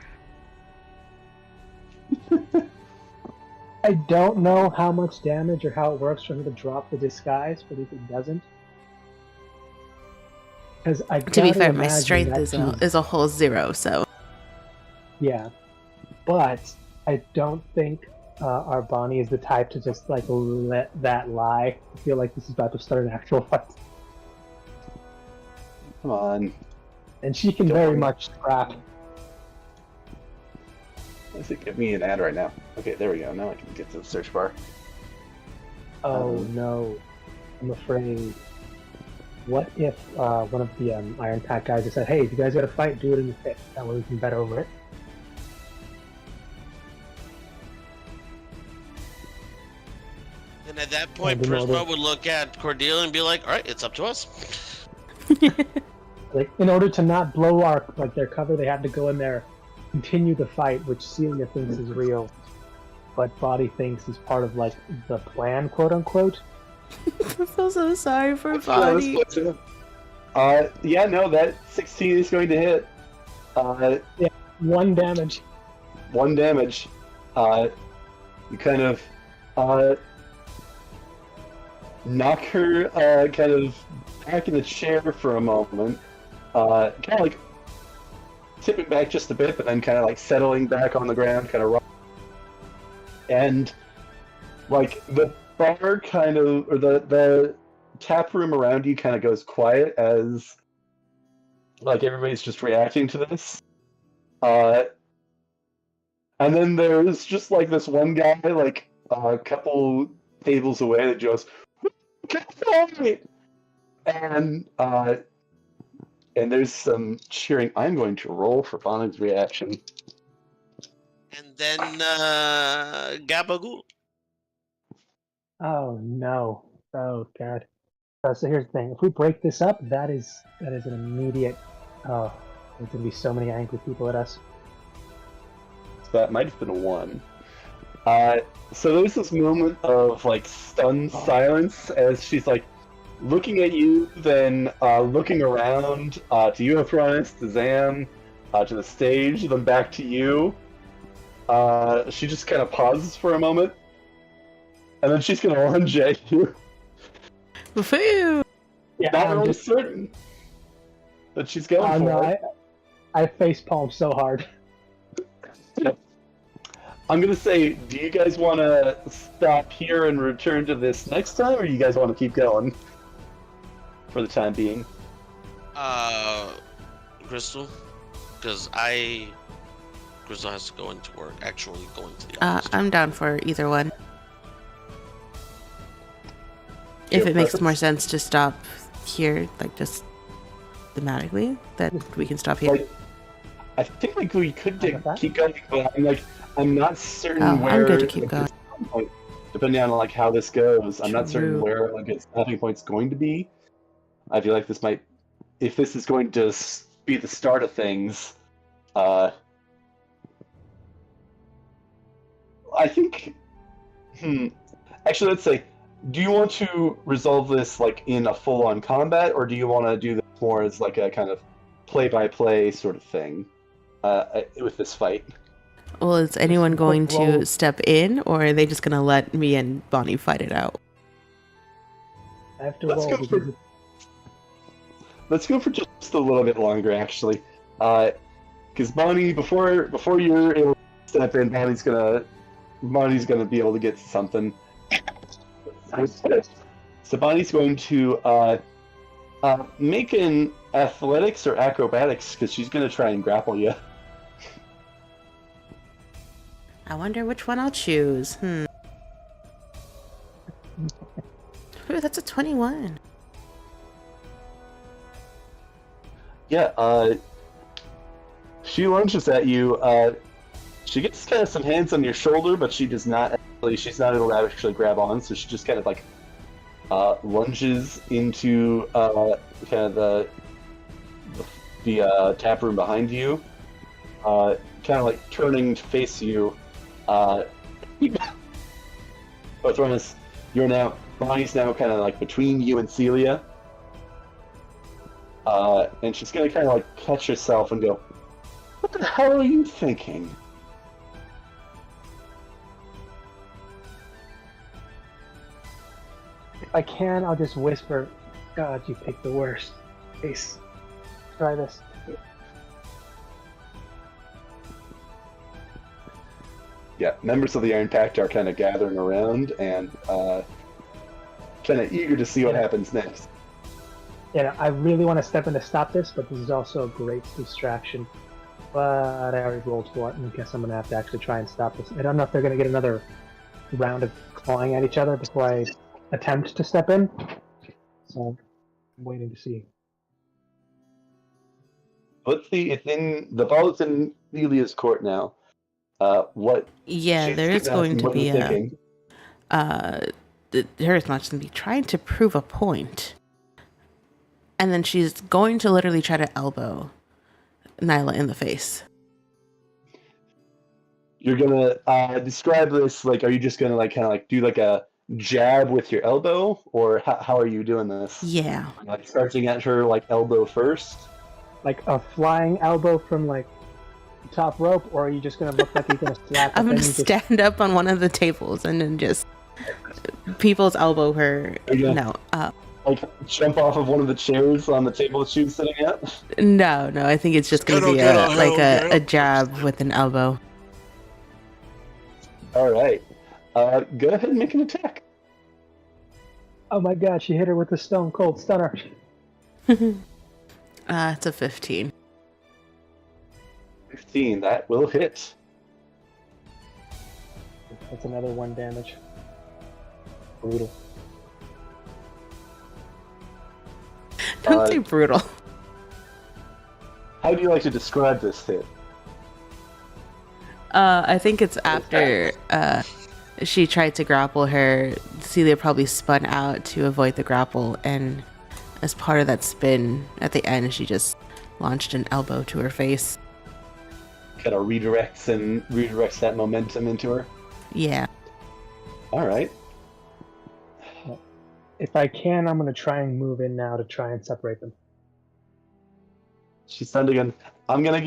I don't know how much damage or how it works for her to drop the disguise, but if it doesn't, Because I To be gotta fair, my imagine strength that is a whole 0, so. Yeah, but I don't think our Bonnie is the type to just like let that lie. I feel like this is about to start an actual fight, Come on. and she can Don't very worry. much scrap. Does it give me an ad right now? Okay, there we go. Now I can get to the search bar. Oh no, I'm afraid. What if one of the Iron Pack guys just said, "Hey, if you guys got to fight, do it in the pit. That way we can bet over it." And at that point, in order- Prisma would look at Cordelia and be like, all right, it's up to us. Like, in order to not blow their cover, they have to go in there, continue the fight, which Celia thinks is real, but Body thinks is part of like the plan, quote unquote. I feel so sorry for Let's go, Bonnie. let's go. Yeah, no, that 16 is going to hit. 1 damage. 1 damage. You kind of knock her kind of back in the chair for a moment. Kind of like tipping back just a bit, but then kind of like settling back on the ground, kind of and like the bar kind of, or the tap room around you kind of goes quiet as like everybody's just reacting to this. And then there's just like this one guy, like a couple tables away, that goes, and there's some cheering. I'm going to roll for Bonnie's reaction. And then Gabagool. Oh no. Oh god. So here's the thing. If we break this up, that is an immediate. Oh, there's gonna be so many angry people at us. So that might have been a 1. So there's this moment of like stunned silence as she's like looking at you, then looking around to you, Afronis, to Zam, to the stage, then back to you. She just kind of pauses for a moment, and then she's gonna lunge at you. Woohoo! Yeah, Not I'm really just. certain that she's going Oh for no, it. I facepalm so hard. I'm gonna say, do you guys want to stop here and return to this next time, or do you guys want to keep going for the time being? Crystal, because Crystal has to go into work. Actually, going to the office. I'm down for either one. If Yeah, it makes perfect. more sense to stop here, like just thematically, that we can stop here. Like, I think like we could I got that. keep going, but I'm not certain Oh, where. I'm good to keep like, going. this stopping point, depending on like how this goes, I'm not certain True. where like its stopping point's going to be. I feel like this might, if this is going to be the start of things. I think. Actually, let's say, do you want to resolve this like in a full-on combat, or do you want to do this more as like a kind of play-by-play sort of thing with this fight? Well, is anyone quick going roll. to step in, or are they just going to let me and Bonnie fight it out? I have to Let's roll go because for- Let's go for just a little bit longer, actually, because Bonnie, before you're able to step in, Bonnie's gonna be able to get something. So Bonnie's going to make an athletics or acrobatics because she's going to try and grapple you. I wonder which one I'll choose. Ooh, that's a 21. Yeah, she lunges at you. She gets kind of some hands on your shoulder, but she does not actually. She's not able to actually grab on, so she just kind of like lunges into kind of the tap room behind you, kind of like turning to face you. But Thronis, Bonnie's now kind of like between you and Celia. And she's gonna kind of like catch herself and go, "What the hell are you thinking?" if I can, I'll just whisper, "God, you picked the worst." Ace. try this. Yeah, members of the Iron Pact are kind of gathering around and kind of eager to see what happens next. Yeah, I really want to step in to stop this, but this is also a great distraction. But I already rolled for it, and I guess I'm going to have to actually try and stop this. I don't know if they're going to get another round of clawing at each other before I attempt to step in. So I'm waiting to see. Let's see, it's in the ball is in Celia's court now. What? Yeah, she's there is going to what be you're thinking. her is not going to be trying to prove a point. And then she's going to literally try to elbow Nyla in the face. You're gonna describe this like, are you just gonna like kind of like do like a jab with your elbow, or how are you doing this? Yeah. Like starting at her like elbow first. Like a flying elbow from like the top rope, or are you just going to look like you're going to slap? I'm going to stand up on one of the tables and then just people's elbow her. No. Like jump off of one of the chairs on the table that she was sitting at? No, I think it's just going to be a jab with an elbow. All right. Go ahead and make an attack. Oh my god, she hit her with the stone cold stunner. It's a 15. 15, that will hit. That's another 1 damage. Brutal. Don't say brutal. How do you like to describe this hit? I think it's after she tried to grapple her. Celia probably spun out to avoid the grapple, and as part of that spin at the end, she just launched an elbow to her face. Kind of redirects that momentum into her. Yeah. All right. If I can, I'm going to try and move in now to try and separate them. She's stunned again. I'm gonna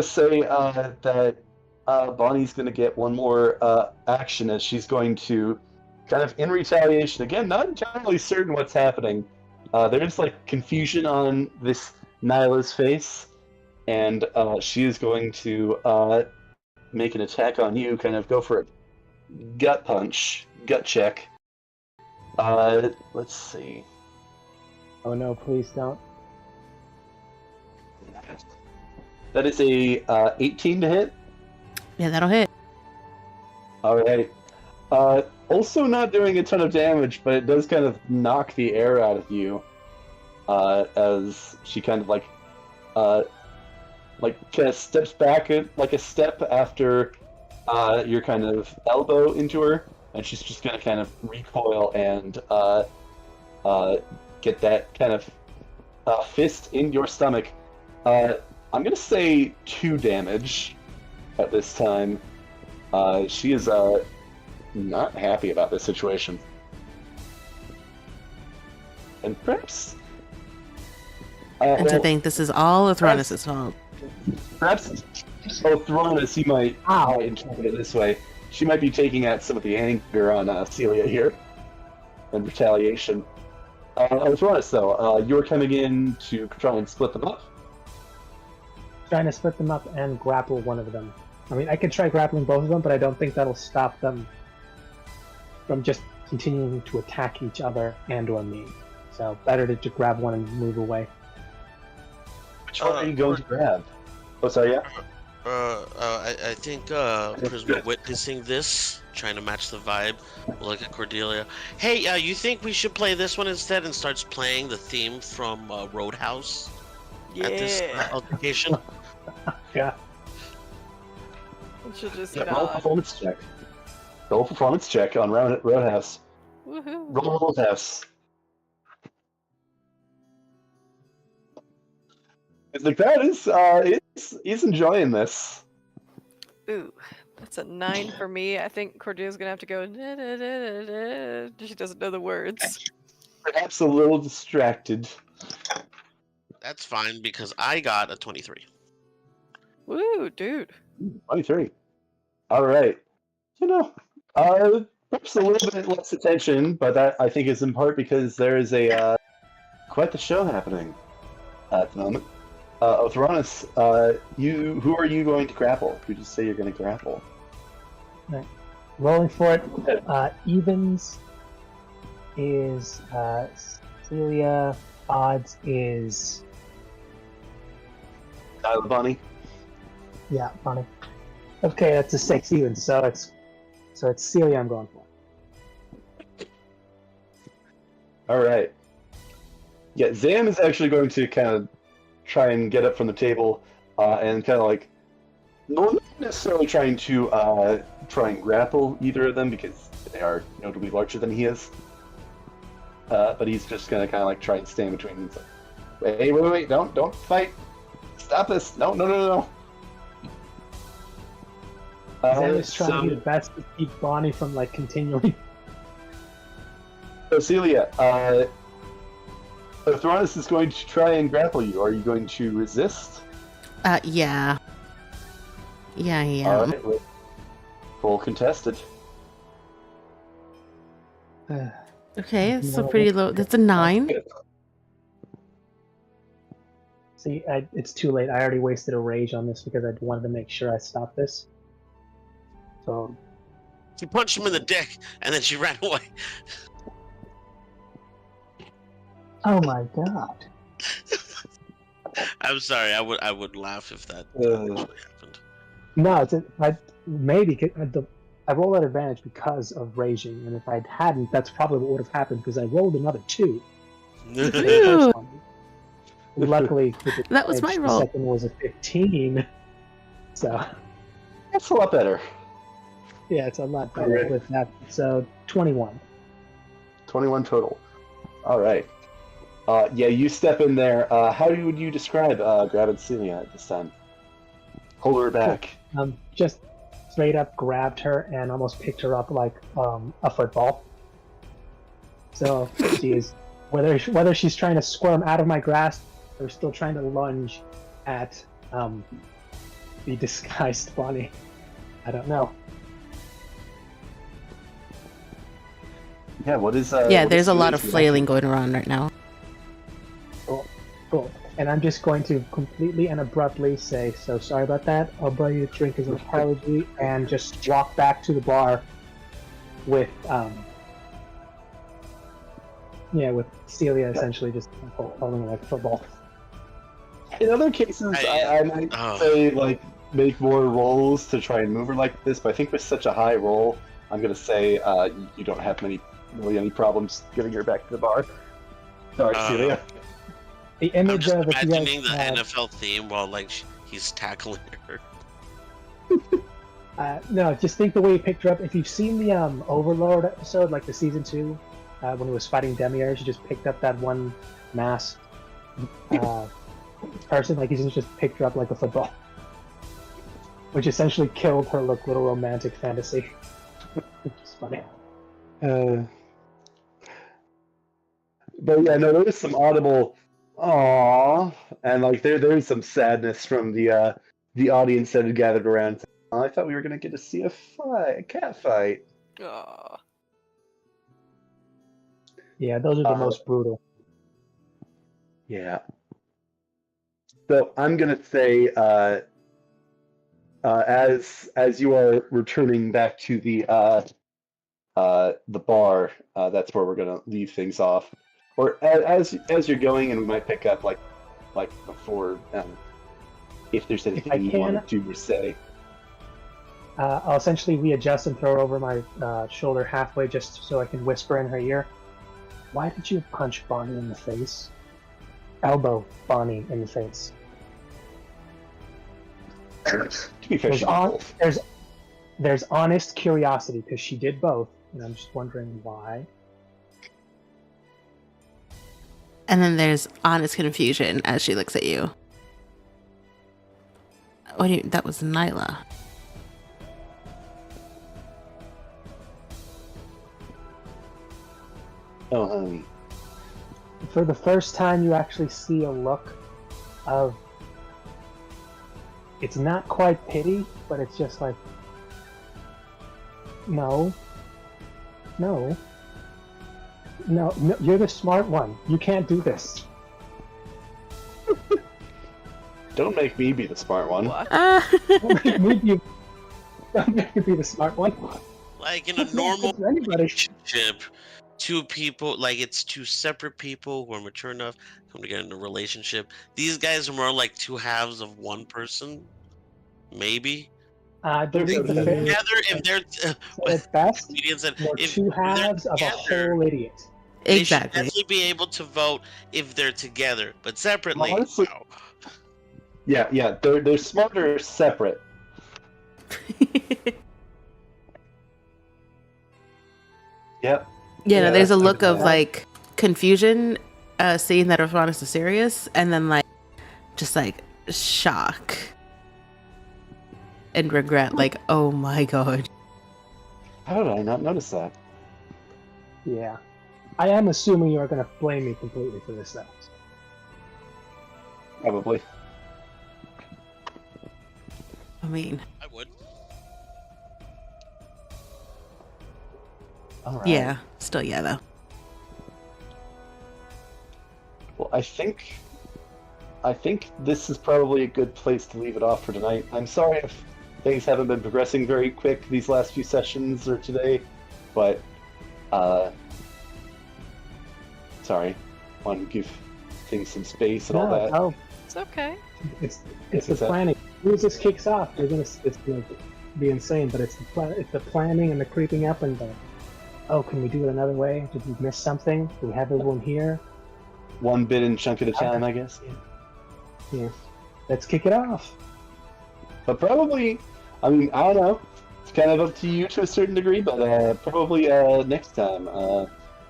say that Bonnie's gonna get one more action, as she's going to kind of in retaliation again. Not entirely certain what's happening. There's like confusion on this Nyla's face, and she is going to make an attack on you. Kind of go for a gut punch, gut check. Let's see. Oh no! Please don't. That is a 18 to hit. Yeah, that'll hit. All right. Also not doing a ton of damage, but it does kind of knock the air out of you. As she kind of like kind of steps back like a step after your kind of elbow into her, and she's just gonna kind of recoil and get that kind of fist in your stomach. I'm gonna say 2 damage at this time. She is not happy about this situation. And perhaps... and to think this is all Athronis' fault. Perhaps Athronis, you might interpret it this way. She might be taking out some of the anger on Celia here. And retaliation. Athronis, though, you're coming in to try and split them up. Trying to split them up and grapple one of them. I mean, I could try grappling both of them, but I don't think that'll stop them from just continuing to attack each other and or me. So better to just grab one and move away. Which one are you going to grab? Oh, sorry, yeah? I think Prisma witnessing this, trying to match the vibe, will look at Cordelia. Hey, you think we should play this one instead and starts playing the theme from Roadhouse at this altercation? Yeah. We should just Roll a performance check. Roll a performance check on Roadhouse. Woohoo. Roll Roadhouse. The crowd is enjoying this. Ooh, that's a 9 for me. I think Cordelia's gonna have to go. Da, da, da, da, da. She doesn't know the words. Perhaps a little distracted. That's fine because I got a 23. Woo, dude. 23. All right. Perhaps a little bit less attention, but that I think is in part because there is a quite the show happening. at the moment. Othronus, who are you going to grapple? Who did you say you're going to grapple? Rolling for it. Evens is Celia. Odds is Tyler Bunny. Bonnie. Okay, that's a 6 even. So it's Celia I'm going for. All right. Yeah, Zam is actually going to kind of try and get up from the table and kind of like, not necessarily trying to try and grapple either of them because they are notably larger than he is. But he's just going to kind of like try and stand between them. Like, wait, don't fight. Stop this. No. Zam is trying to do the best to keep Bonnie from like continuing. So Celia, Othronus is going to try and grapple you. Are you going to resist? Yeah. Yeah, yeah. All right, well, full contested. Okay, so pretty low. That's a 9. See, it's too late. I already wasted a rage on this because I wanted to make sure I stopped this. So She punched him in the dick, and then she ran away. oh my god. I'm sorry. I would laugh if that actually happened. No, I rolled at advantage because of raging, and if I hadn't, that's probably what would have happened because I rolled another 2. Ooh. Luckily, with the That was advantage, my roll. The second was a 15. So That's a lot better. yeah, it's a lot better Alright. with that. So 21. 21 total. All right. Yeah, you step in there. How would you describe grabbing Celia at this time? Hold her back. Just straight up grabbed her and almost picked her up like a football. So she is whether she's trying to squirm out of my grasp or still trying to lunge at the disguised Bonnie. I don't know. Yeah, what is... Yeah, what there's is a lot of Celia's flailing going around right now. Cool. And I'm just going to completely and abruptly say, so sorry about that. I'll buy you a drink as an apology, and just walk back to the bar with with Celia essentially just holding like football. In other cases, I might say, like, make more rolls to try and move her like this, but I think with such a high roll, I'm going to say you don't have really any problems getting her back to the bar. Sorry, Celia. The I'm image just of if you imagining guys, the NFL theme while like he's tackling her. no, just think the way you picked her up. If you've seen the Overlord episode, like the season 2, when he was fighting Demiurge, he just picked up that one masked person, like he's just picked her up like a football, which essentially killed her little romantic fantasy. Which is funny. But yeah, no, there was some audible "aww," and like there's some sadness from the audience that had gathered around. I thought we were gonna get to see a cat fight. Aw. Yeah, those are the most brutal. Yeah. So I'm gonna say, as you are returning back to the bar, that's where we're gonna leave things off. Or as you're going, and we might pick up like before, if there's anything you want to do or say. I'll essentially readjust and throw her over my shoulder halfway just so I can whisper in her ear. Why did you punch Bonnie in the face? Elbow Bonnie in the face. To be fair, there's honest curiosity because she did both, and I'm just wondering why. And then there's honest confusion as she looks at you. What do you, that was Nyla. Oh, honey. For the first time, you actually see a look of... It's not quite pity, but it's just like... No, you're the smart one. You can't do this. Don't make me be the smart one. What? Don't make me be the smart one. Like in a That's not normal good for anybody. relationship, two people, like it's two separate people who are mature enough come together in a relationship. These guys are more like two halves of one person, maybe. They're Think the that- Together, if they're said it best. comedians said We're if two they're halves of a together, whole idiot. they should Exactly. definitely be able to vote if they're together, but separately. Honestly- no. Yeah, they're smarter separate. Yep. Yeah, no, Yeah, there's a that's look of bad. like confusion, seeing that Orphanus is serious, and then like just like shock and regret, like, oh my god. How did I not notice that? Yeah. I am assuming you are going to blame me completely for this, though. Probably. I mean, I would. All right. yeah, still yeah though. Well, I think this is probably a good place to leave it off for tonight. I'm sorry if things haven't been progressing very quick these last few sessions or today, but sorry. Want to give things some space and all that. No, It's okay. it's Yes, the exactly. planning. As soon as this kicks off, it's gonna be insane. But it's the planning and the creeping up and the can we do it another way? Did we miss something? Do we have everyone here? One bit and chunk at a time, I guess. Yeah. Let's kick it off. But probably, I mean, I don't know. It's kind of up to you to a certain degree, but probably next time,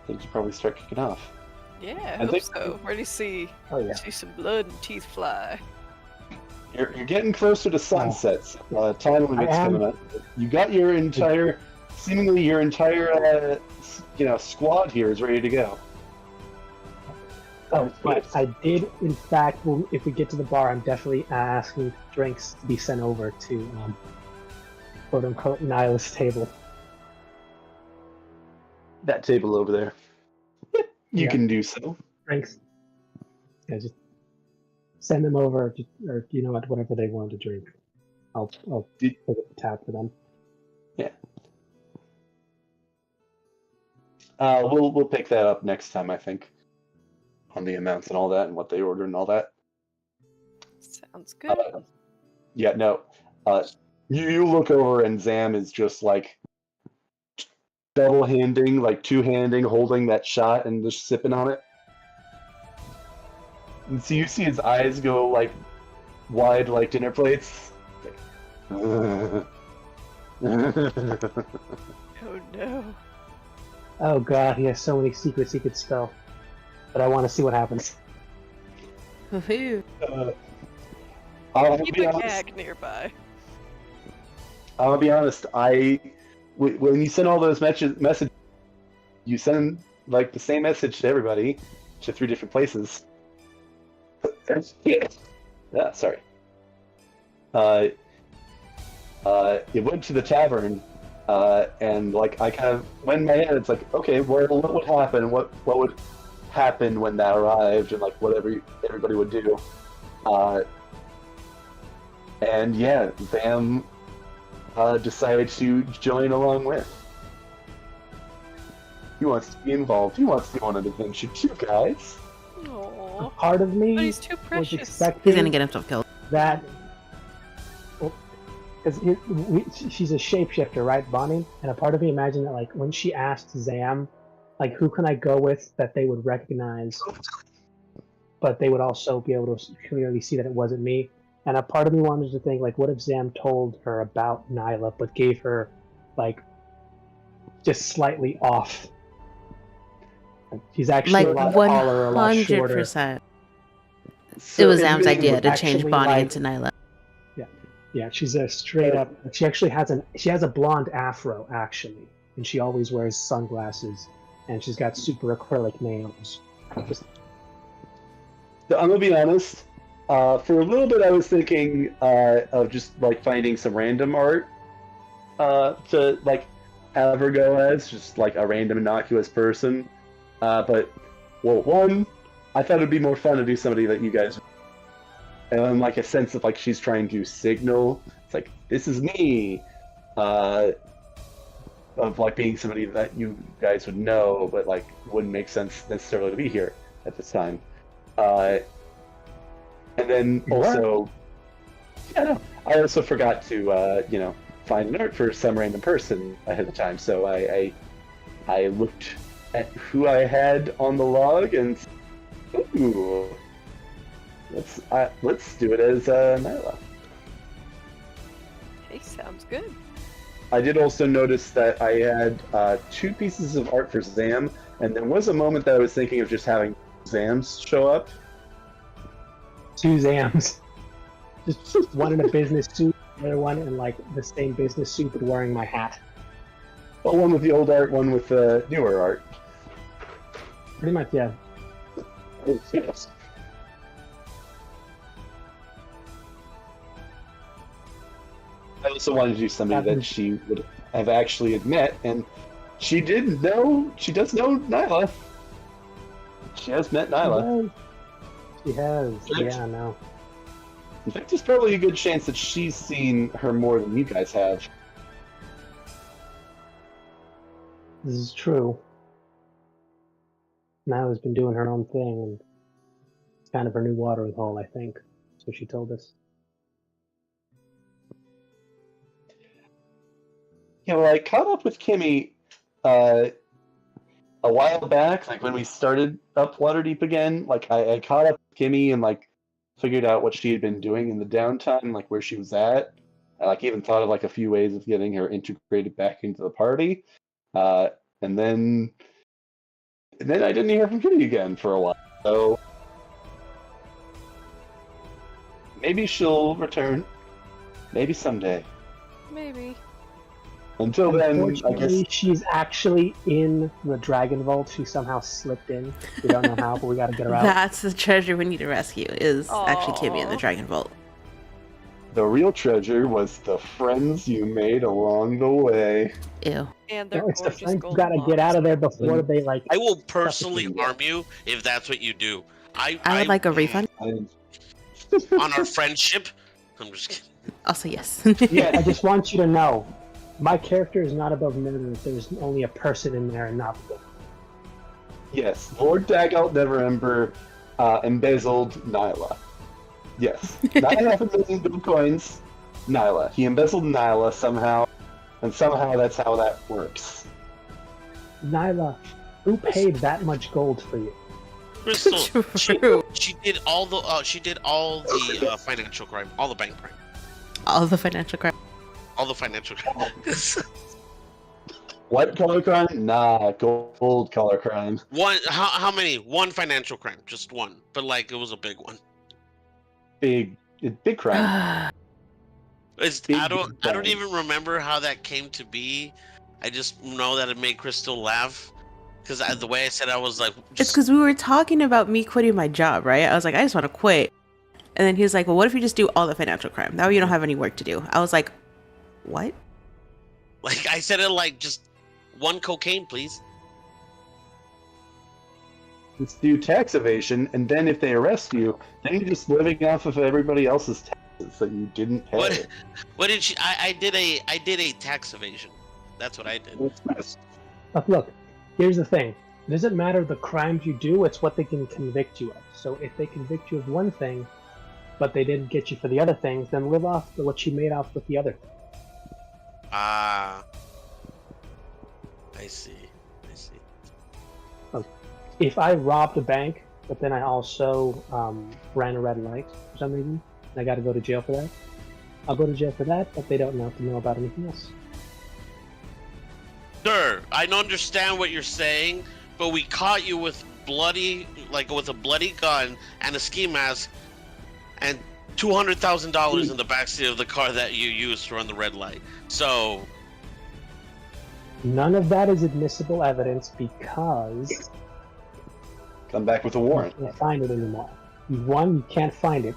things will probably start kicking off. Yeah, I I hope think- so. Ready to see Oh yeah. some blood and teeth fly. You're getting closer to sunsets. Time limits am. coming up. You got your entire, seemingly your entire, squad here is ready to go. Oh, but I did, in fact, if we get to the bar, I'm definitely asking drinks to be sent over to, quote unquote, Nihilist table. That table over there. You Yeah. can do so. Drinks. Yeah, just send them over, or you know what, whatever they want to drink. I'll Did- pick up the tab for them. We'll pick that up next time, I think, on the amounts and all that, and what they order and all that. Sounds good. Yeah, no. You look over and Zam is just like double-handing, like two-handing, holding that shot and just sipping on it. And so you see his eyes go like wide, like dinner plates. Oh no. Oh god, he has so many secrets he could spell. But I want to see what happens. Woohoo. I'll Keep be a honest. gag nearby. I'll be honest. When you send all those messages, you send like the same message to everybody, to 3 different places. Sorry. It went to the tavern, and like I kind of went in my head. It's like, okay, what would happen? What would happen when that arrived, and like whatever everybody would do. And yeah, Bam decided to join along with. He wants to be involved. He wants to go on an adventure too, guys. Aww. Part of me But he's too was precious. expecting He's gonna get himself killed. that, because she's a shapeshifter, right, Bonnie? And a part of me imagined that, like, when she asked Zam, like, who can I go with that they would recognize, but they would also be able to clearly see that it wasn't me. And a part of me wanted to think, like, what if Zam told her about Nyla, but gave her, like, just slightly off? She's actually Like a lot taller, a lot shorter. 100%. So It was Zam's admitting- idea to change actually, Bonnie like- into Nyla. Yeah, she's a straight up. She actually has a blonde afro actually, and she always wears sunglasses, and she's got super acrylic nails. Just, So I'm gonna be honest. For a little bit, I was thinking of just like finding some random art to like have her go as, just like a random innocuous person. But well, one, I thought it'd be more fun to do somebody that you guys and like a sense of like she's trying to signal. It's like, this is me. Of like being somebody that you guys would know, but like wouldn't make sense necessarily to be here at this time. And then also, yeah, no, I also forgot to find an art for some random person ahead of time. So I looked at who I had on the log and ooh, let's do it as Nyla. Hey, sounds good. I did also notice that I had 2 pieces of art for Zam, and there was a moment that I was thinking of just having Zams show up. 2 Zams. Just one in a business suit, the other one in like the same business suit but wearing my hat. Well, one with the old art, one with the newer art. Pretty much, yeah. Yes. I also wanted to do something that she would have actually met, and she does know Nyla. She has met Nyla. She has. Yeah, no. In fact, there's probably a good chance that she's seen her more than you guys have. This is true. Nyla's been doing her own thing, and it's kind of her new watering hole, I think. That's what she told us. Yeah, well, I caught up with Kimmy a while back, like when we started up Waterdeep again. Like I caught up with Kimmy and like figured out what she had been doing in the downtime, like where she was at. I like even thought of like a few ways of getting her integrated back into the party. And then I didn't hear from Kimmy again for a while. So maybe she'll return. Maybe someday. Maybe. Until then, I Unfortunately, guess she's actually in the Dragon Vault. She somehow slipped in. We don't know how, but we gotta get her out. That's the treasure we need to rescue, is actually Kimmy in the Aw. Dragon Vault. the real treasure was the friends you made along the way. Ew. And their It's the gorgeous friends you golden gotta get out of there locks. before they like. I will personally Suffocate. harm you if that's what you do. I would like a refund. And on our friendship. I'm just kidding. Also, yes. yeah, I just want you to know, my character is not above murder if there's only a person in there and not the book. yes, Lord Dagout Neverember embezzled Nyla. Yes, 9.5 million gold coins, Nyla. He embezzled Nyla somehow, and somehow that's how that works. Nyla, who paid that much gold for you? Crystal, True. she did all the financial crime, all the bank crime, All the financial crime. all the financial crime. What color crime? Nah, gold color crime. One, how many? One financial crime, just one, but like it was a big one. Big crime. It's, Big I don't crime. even remember how that came to be. I just know that it made Crystal laugh because the way I said I was like, It's just, because we were talking about me quitting my job, right? I was like, I just want to quit. And then he was like, well, what if you just do all the financial crime? That way you don't have any work to do. I was like, what? like I said it like just one cocaine, please. Let's do tax evasion, and then if they arrest you, then you're just living off of everybody else's taxes that you didn't pay. What did she? I did a tax evasion. That's what I did. But look, here's the thing. It doesn't matter the crimes you do, it's what they can convict you of. So if they convict you of one thing, but they didn't get you for the other things, then live off what you made off with the other thing. Ah, I see. If I robbed a bank, but then I also ran a red light for some reason, and I got to go to jail for that, I'll go to jail for that, but they don't have to know about anything else. Sir, I don't understand what you're saying, but we caught you with a bloody gun and a ski mask, and $200,000 in the backseat of the car that you used to run the red light. So, None of that is admissible evidence because Come back with a warrant. you can't find it anymore. One, you can't find it.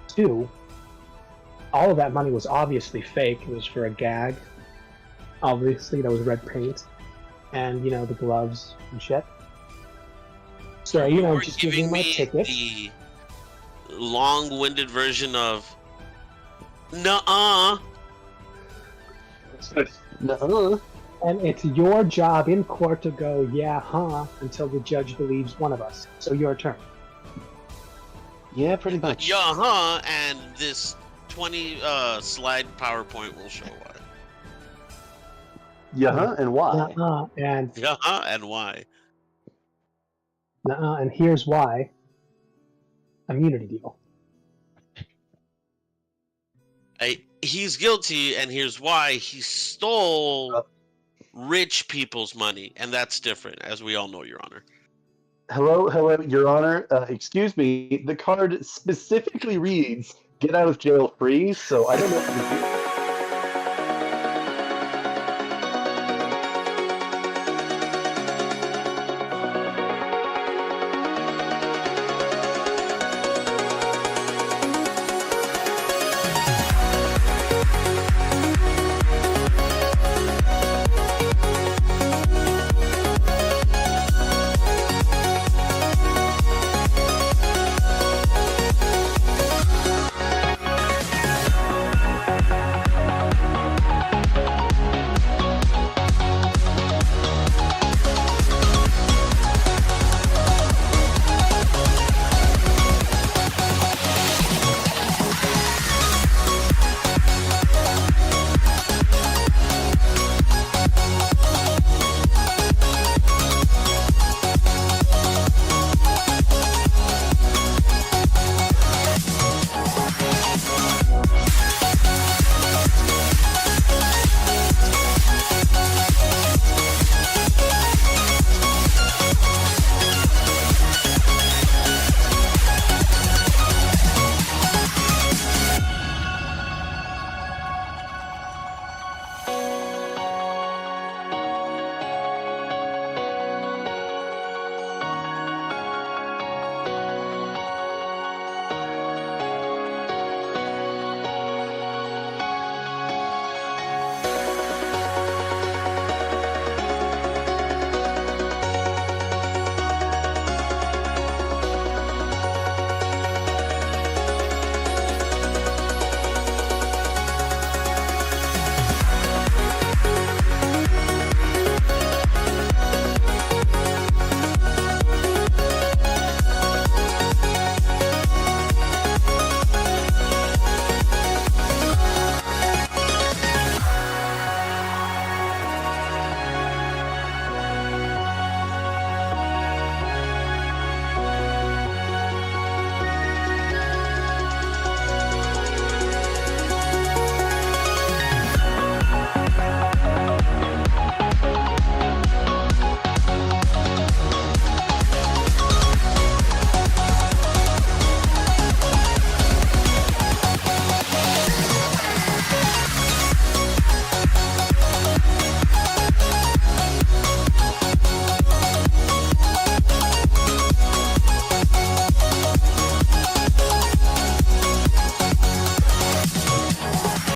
Two, all of that money was obviously fake. It was for a gag. Obviously, that was red paint. And, the gloves and shit. So, you were just give me giving my me ticket. long-winded version of nuh-uh. Nuh-uh. And it's your job in court to go, yeah, huh, until the judge believes one of us. So your turn. Yeah, pretty much. Yeah, huh? And this 20 slide PowerPoint will show why. Yeah, and why? And Yeah, huh? And why? and here's why. Immunity deal. He's guilty, and here's why. He stole rich people's money, and that's different, as we all know, Your Honor. Hello, Your Honor. Excuse me. The card specifically reads "Get out of jail free," so I don't know if